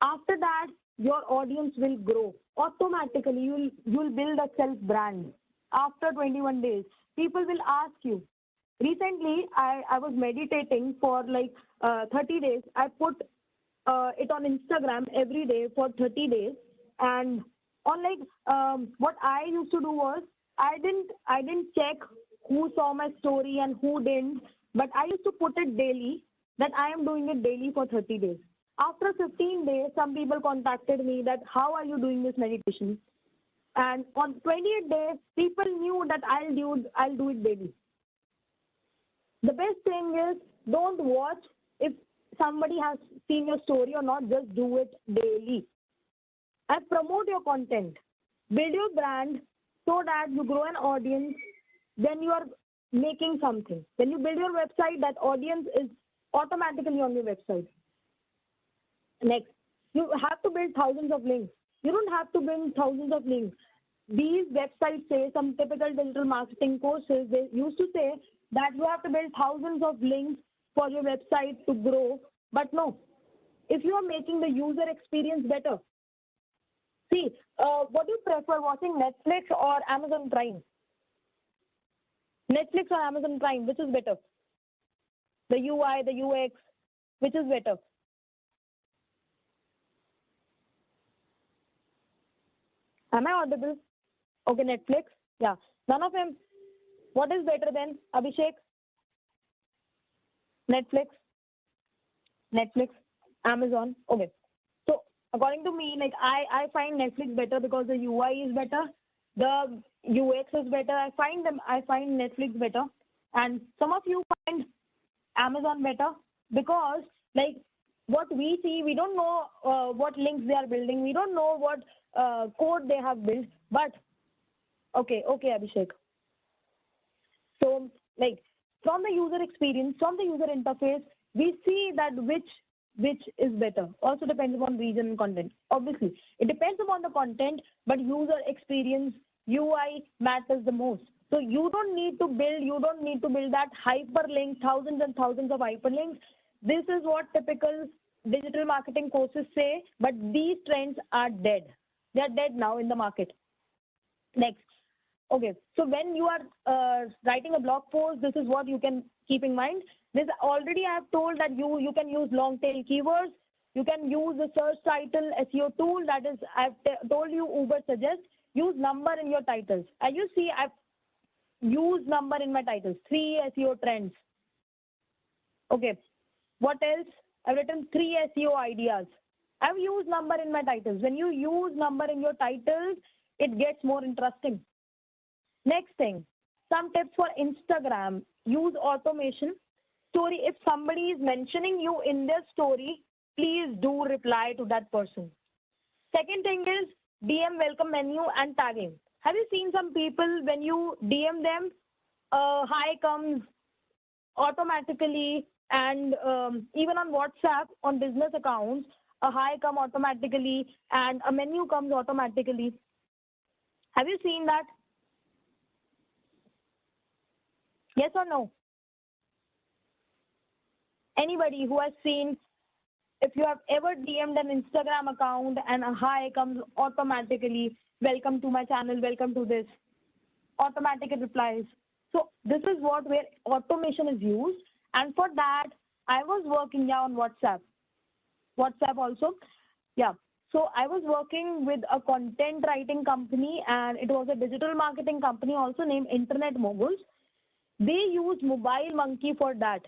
After that, your audience will grow. Automatically, you'll build a self-brand. After 21 days, people will ask you. Recently, I was meditating for 30 days. I put it on Instagram every day for 30 days. And on what I used to do was, I didn't check who saw my story and who didn't, but I used to put it daily, that I am doing it daily for 30 days. After 15 days, some people contacted me that, how are you doing this meditation? And on 28 days, people knew that I'll do it daily. The best thing is, don't watch if somebody has seen your story or not, just do it daily. And promote your content. Build your brand so that you grow an audience, then you are making something. When you build your website, that audience is automatically on your website. Next, you have to build thousands of links. You don't have to build thousands of links. These websites say, some typical digital marketing courses, they used to say that you have to build thousands of links for your website to grow. But no, if you are making the user experience better. See, what do you prefer, watching Netflix or Amazon Prime? Netflix or Amazon Prime, which is better? The UI, the UX, which is better? Am I audible? Okay, Netflix. Yeah. None of them. What is better then, Abhishek? Netflix, Amazon. Okay. So according to me, I find Netflix better because the UI is better, the UX is better. I find Netflix better, and some of you find Amazon better because what we see, we don't know what links they are building. We don't know what code they have built. But okay, Abhishek. So from the user experience, from the user interface, we see that which is better. Also depends upon region and content. Obviously, it depends upon the content, but user experience, UI matters the most. So you don't need to build that hyperlink, thousands and thousands of hyperlinks. This is what typical digital marketing courses say, but these trends are dead. They are dead now in the market. Next. Okay, so when you are writing a blog post, this is what you can keep in mind. This already I have told that you can use long tail keywords. You can use the search title SEO tool. That is, I've told you Uber suggests. Use number in your titles. As you see, I've used number in my titles. 3 SEO trends. Okay, what else? I've written 3 SEO ideas. I've used number in my titles. When you use number in your titles, it gets more interesting. Next thing, some tips for Instagram. Use automation. Story, if somebody is mentioning you in their story, please do reply to that person. Second thing is DM welcome menu and tagging. Have you seen some people when you DM them, hi comes automatically, and even on WhatsApp, on business accounts, a hi come automatically and a menu comes automatically. Have you seen that? Yes or no? Anybody who has seen, if you have ever DM'd an Instagram account and a hi comes automatically, welcome to my channel, welcome to this, automatic replies. So this is where automation is used. And for that, I was working on WhatsApp also. Yeah. So I was working with a content writing company, and it was a digital marketing company also named Internet Moguls. They used Mobile Monkey for that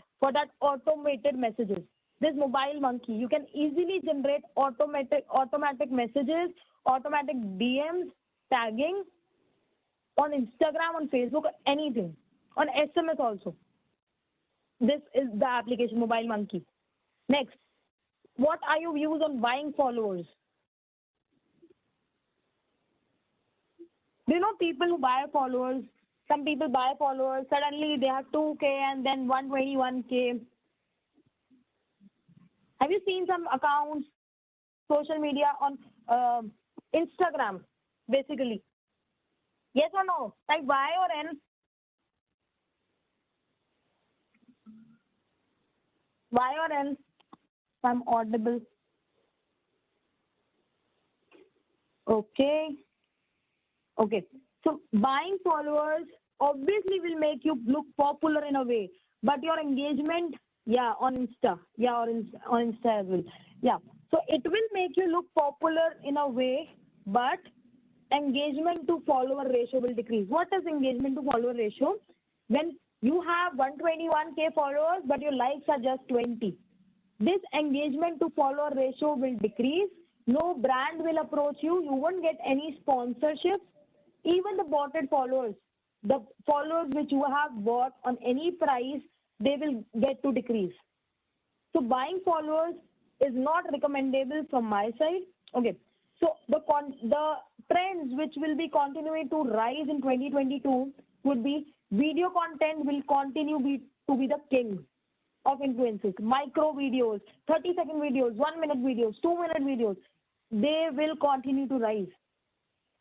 automated messages. This Mobile Monkey, you can easily generate automatic messages, automatic DMs, tagging on Instagram, on Facebook, anything, on SMS also. This is the application Mobile Monkey. Next, what are your views on buying followers? Do you know people who buy followers? Some people buy followers, suddenly they have 2K and then 121K. Have you seen some accounts, social media on Instagram, basically? Yes or no? Like Y or N? Y or N? I'm audible. Okay. Okay. So buying followers obviously will make you look popular in a way, but your engagement, on Insta, or on Insta as well. Yeah. So it will make you look popular in a way, but engagement to follower ratio will decrease. What is engagement to follower ratio? When you have 121K followers, but your likes are just 20. This engagement to follower ratio will decrease. No brand will approach you. You won't get any sponsorships. Even the botted followers, the followers which you have bought on any price, they will get to decrease. So buying followers is not recommendable from my side. Okay. So the trends which will be continuing to rise in 2022 would be video content will continue to be the king of influencers. Micro videos, 30-second videos, 1-minute videos, 2-minute videos, they will continue to rise.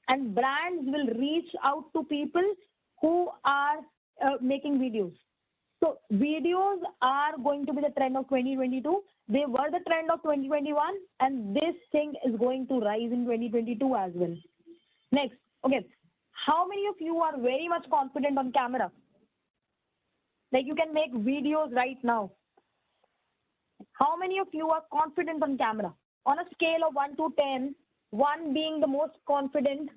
And brands will reach out to people who are making videos. So videos are going to be the trend of 2022. They were the trend of 2021, and this thing is going to rise in 2022 as well. Next, okay, how many of you are very much confident on camera? Like you can make videos right now. How many of you are confident on camera? On a scale of 1 to 10, 1 being the most confident,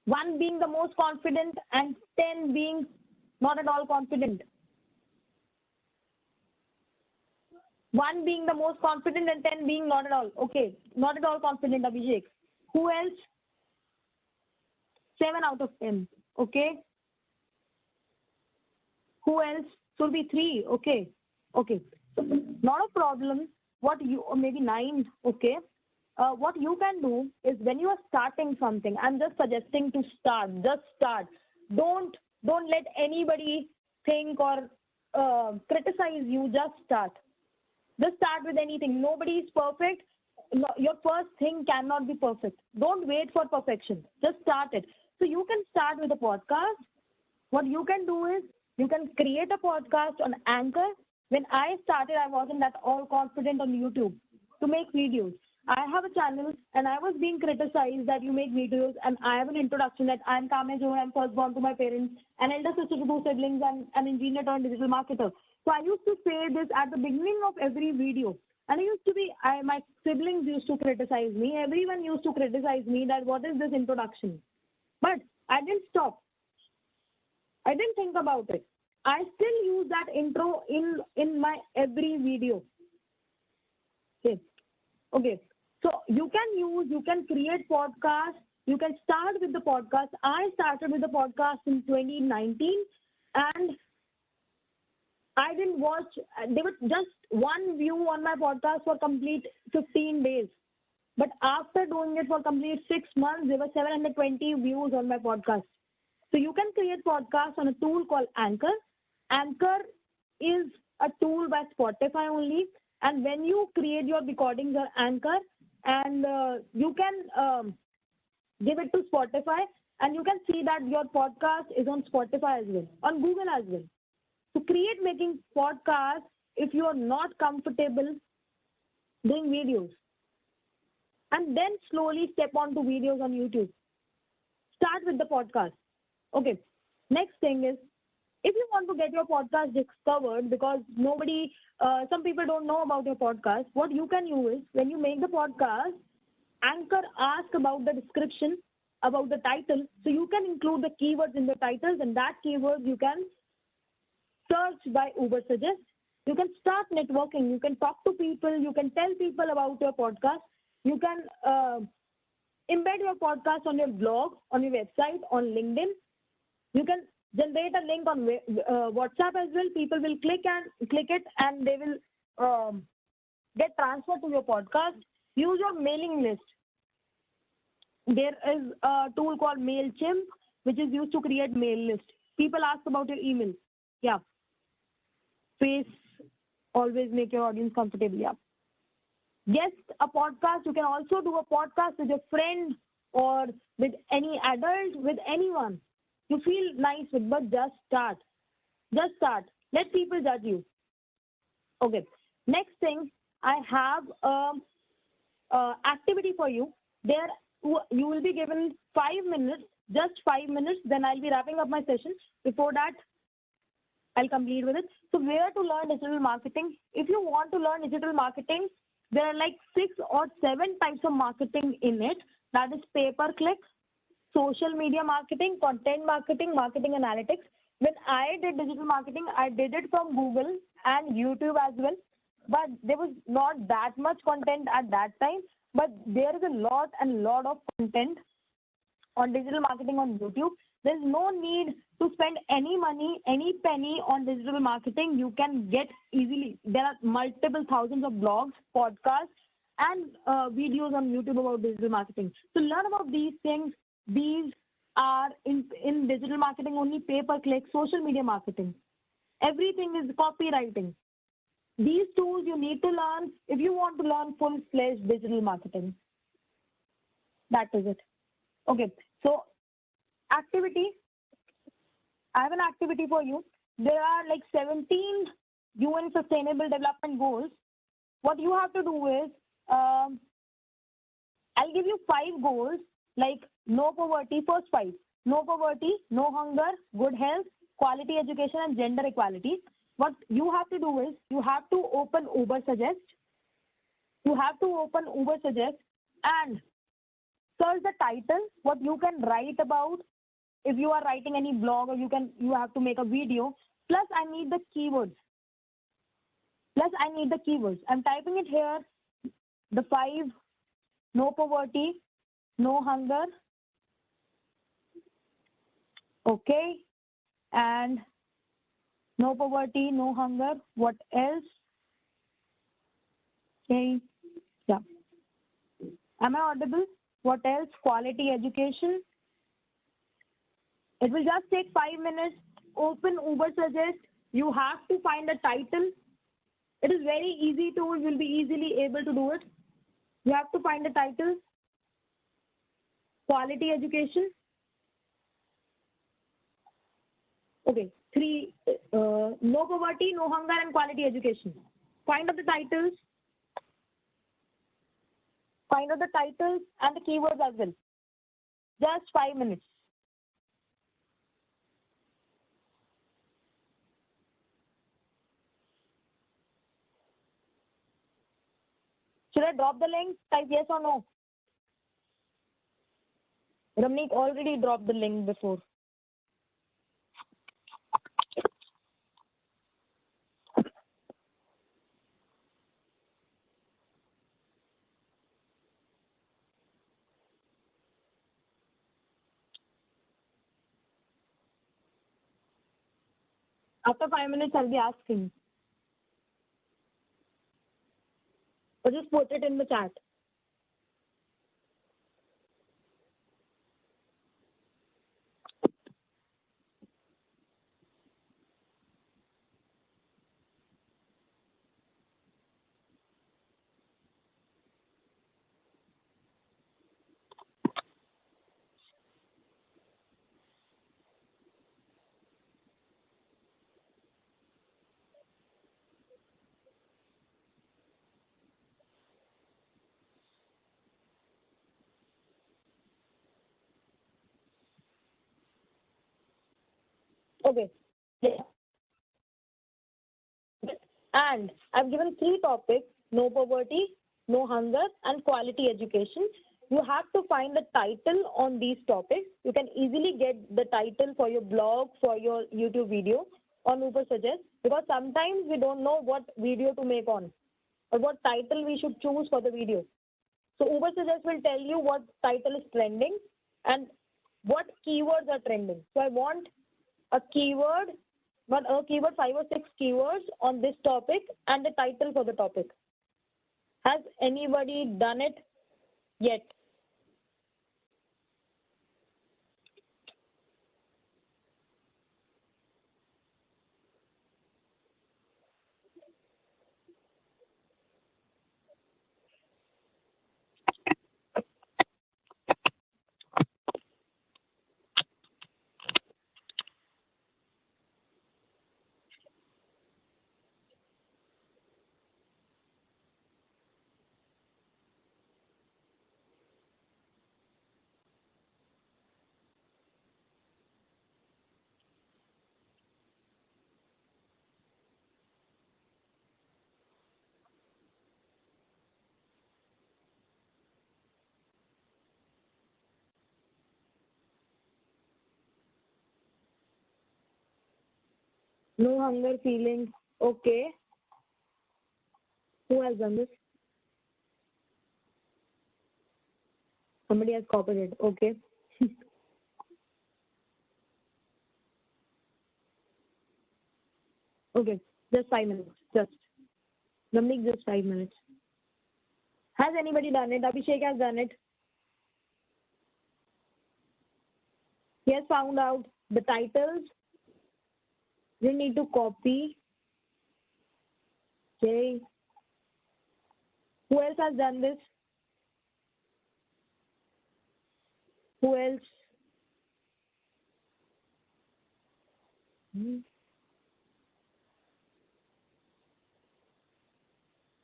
1 being the most confident, and 10 being not at all confident. 1 being the most confident and 10 being not at all. Okay, not at all confident, Abhishek. Who else? 7 out of 10. Okay. Who else? So it'll be 3. Okay. Okay. Not a problem. What you, or maybe 9. Okay. What you can do is when you are starting something, I'm just suggesting to start. Just start. Don't let anybody think or criticize you. Just start. Just start with anything. Nobody is perfect. No, your first thing cannot be perfect. Don't wait for perfection. Just start it. So you can start with a podcast. What you can do is you can create a podcast on Anchor. When I started, I wasn't that all confident on YouTube to make videos. I have a channel and I was being criticized that you make videos, and I have an introduction that I'm Kame Jo, I'm first born to my parents, an elder sister to two siblings, and an engineer turned digital marketer. So I used to say this at the beginning of every video. And my siblings used to criticize me. Everyone used to criticize me that what is this introduction? But I didn't stop. I didn't think about it. I still use that intro in my every video. Okay. So you can create podcasts. You can start with the podcast. I started with the podcast in 2019, and I didn't watch. There was just one view on my podcast for complete 15 days. But after doing it for complete 6 months, there were 720 views on my podcast. So you can create podcasts on a tool called Anchor. Anchor is a tool by Spotify only. And when you create your recordings on Anchor, and you can give it to Spotify, and you can see that your podcast is on Spotify as well, on Google as well. So create making podcasts if you are not comfortable doing videos. And then slowly step on to videos on YouTube. Start with the podcast. Okay. Next thing is, if you want to get your podcast discovered, because some people don't know about your podcast, what you can use is, when you make the podcast, Anchor asks about the description, about the title. So you can include the keywords in the titles, and that keywords you can search by Ubersuggest. You can start networking. You can talk to people. You can tell people about your podcast. You can embed your podcast on your blog, on your website, on LinkedIn. You can generate a link on WhatsApp as well. People will click it, and they will get transferred to your podcast. Use your mailing list. There is a tool called MailChimp, which is used to create mail list. People ask about your email. Yeah. Face, always make your audience comfortable. Yeah. Yes, a podcast. You can also do a podcast with your friend or with any adult, with anyone you feel nice with, but just start. Just start. Let people judge you. Okay. Next thing, I have activity for you. There, you will be given 5 minutes, just 5 minutes. Then I'll be wrapping up my session. Before that, I'll complete with it. So where to learn digital marketing? If you want to learn digital marketing, there are like 6 or 7 types of marketing in it. That is pay-per-click, social media marketing, content marketing, marketing analytics. When I did digital marketing, I did it from Google and YouTube as well. But there was not that much content at that time. But there is a lot of content on digital marketing on YouTube. There's no need to spend any money, any penny on digital marketing. You can get easily. There are multiple thousands of blogs, podcasts, and videos on YouTube about digital marketing. So learn about these things. These are in digital marketing only: pay-per-click, social media marketing. Everything is copywriting. These tools you need to learn if you want to learn full-fledged digital marketing. That is it. Okay, so activity. I have an activity for you. There are like 17 UN Sustainable Development Goals. What you have to do is, I'll give you 5 goals, like no poverty, first 5. No poverty, no hunger, good health, quality education, and gender equality. What you have to do is, you have to open Ubersuggest. You have to open Ubersuggest and search the title, what you can write about. If you are writing any blog, or you have to make a video. Plus, I need the keywords. I'm typing it here. The 5: no poverty, no hunger. Okay. And no poverty, no hunger. What else? Okay. Yeah. Am I audible? What else? Quality education. It will just take 5 minutes. Open Ubersuggest. You have to find a title. It is very easy tool. You'll be easily able to do it. You have to find a title. Quality education. Okay, three, no poverty, no hunger, and quality education. Find out the titles. Find out the titles and the keywords as well. Just 5 minutes. Should I drop the link? Type yes or no. Ramneek already dropped the link before. After 5 minutes, I'll be asking. Or just put it in the chat. Okay. Yeah. And I've given 3 topics: no poverty, no hunger, and quality education. You have to find the title on these topics. You can easily get the title for your blog, for your YouTube video on Uber Suggest, because sometimes we don't know what video to make on or what title we should choose for the video. So Uber Suggest will tell you what title is trending and what keywords are trending. So I want a keyword, but a keyword, 5 or 6 keywords on this topic and the title for the topic. Has anybody done it yet? No hunger feeling. Okay. Who has done this? Somebody has copied it. Okay. Okay. Just 5 minutes. Just. Ramneek, just 5 minutes. Has anybody done it? Abhishek has done it. He has found out the titles. You need to copy. Okay. Who else has done this? Who else?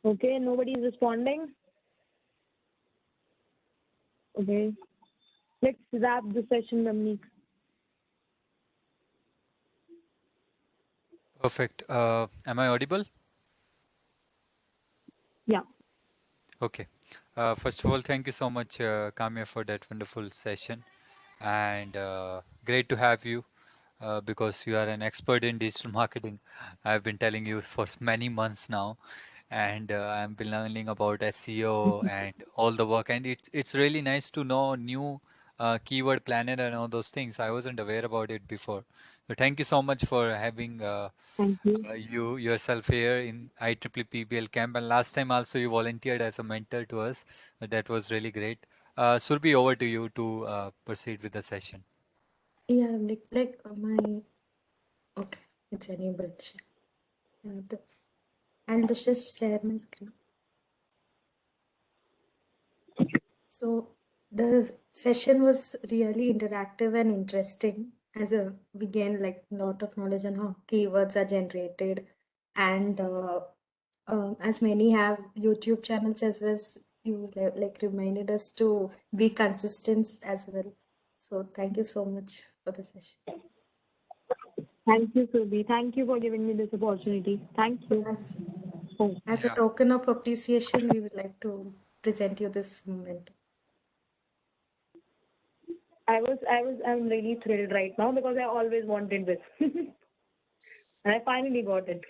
Okay, nobody is responding. Okay. Let's wrap the session, Ramneek. Perfect. Am I audible? Yeah. Okay. First of all, thank you so much, Kamya, for that wonderful session. And great to have you because you are an expert in digital marketing. I've been telling you for many months now, and I've been learning about SEO and all the work. And it's really nice to know new keyword planner and all those things. I wasn't aware about it before. So thank you so much for having Thank you. you yourself here in IEEE PBL camp. And last time also you volunteered as a mentor to us. That was really great. Surbi, over to you to proceed with the session. Yeah, my okay, it's enabled. I'll just share my screen. So the session was really interactive and interesting. as a we gain like a lot of knowledge on how keywords are generated, and as many have YouTube channels as well, you like reminded us to be consistent as well. So thank you so much for the session. Thank you, Subi. Thank you for giving me this opportunity. Thank So you. as a Yeah. token of appreciation, we would like to present you this moment. I'm really thrilled right now because I always wanted this. And I finally got it.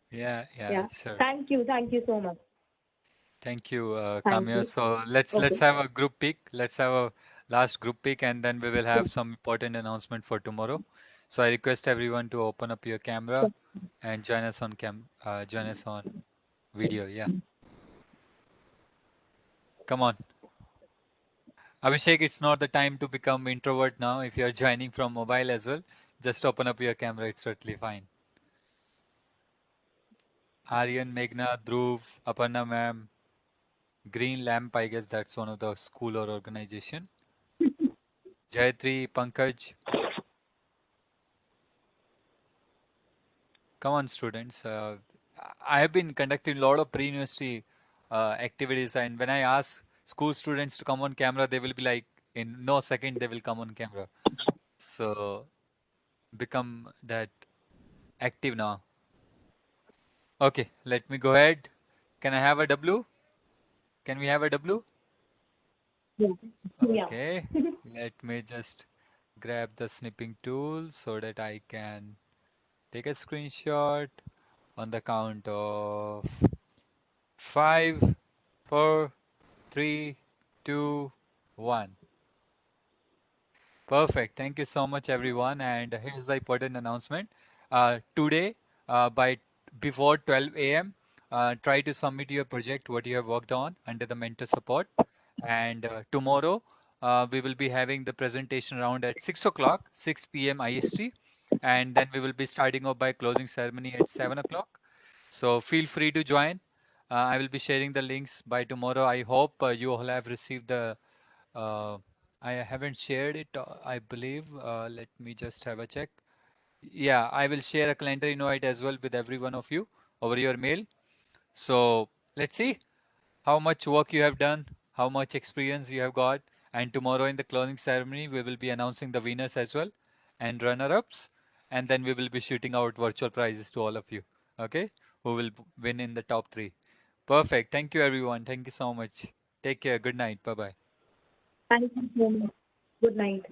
Yeah, Yeah. sure. Thank you so much. Thank you, Thank Kamya. you. So let's Okay. have a group pick. Let's have a last group pick, and then we will have some important announcement for tomorrow. So I request everyone to open up your camera and join us on video. Yeah, come on. Abhishek, it's not the time to become introvert now. If you are joining from mobile as well, just open up your camera. It's totally fine. Aryan, Meghna, Dhruv, Aparna ma'am, Green Lamp, I guess that's one of the school or organization. Jayatri, Pankaj, come on students. I have been conducting a lot of pre-university activities, and when I ask school students to come on camera, they will be like, in no second they will come on camera. So become that active now. Okay, let me go ahead. Can I have a W? Can we have a W? Yeah. Yeah. Okay, let me just grab the snipping tool so that I can take a screenshot on the count of 5, 4, 3, 2, 1. Perfect. Thank you so much, everyone. And here's the important announcement. Today, by before 12 a.m., try to submit your project, what you have worked on under the mentor support. And tomorrow, we will be having the presentation round at 6 o'clock, 6 p.m. IST. And then we will be starting off by closing ceremony at 7 o'clock. So feel free to join. I will be sharing the links by tomorrow. I hope you all have received the uh, I haven't shared it, I believe. Let me just have a check. Yeah, I will share a calendar invite as well with every one of you over your mail. So let's see how much work you have done, how much experience you have got. And tomorrow in the closing ceremony, we will be announcing the winners as well and runner-ups. And then we will be shooting out virtual prizes to all of you. Okay, who will win in the top 3. Perfect. Thank you, everyone. Thank you so much. Take care. Good night. Bye bye. Thank you so much. Good night.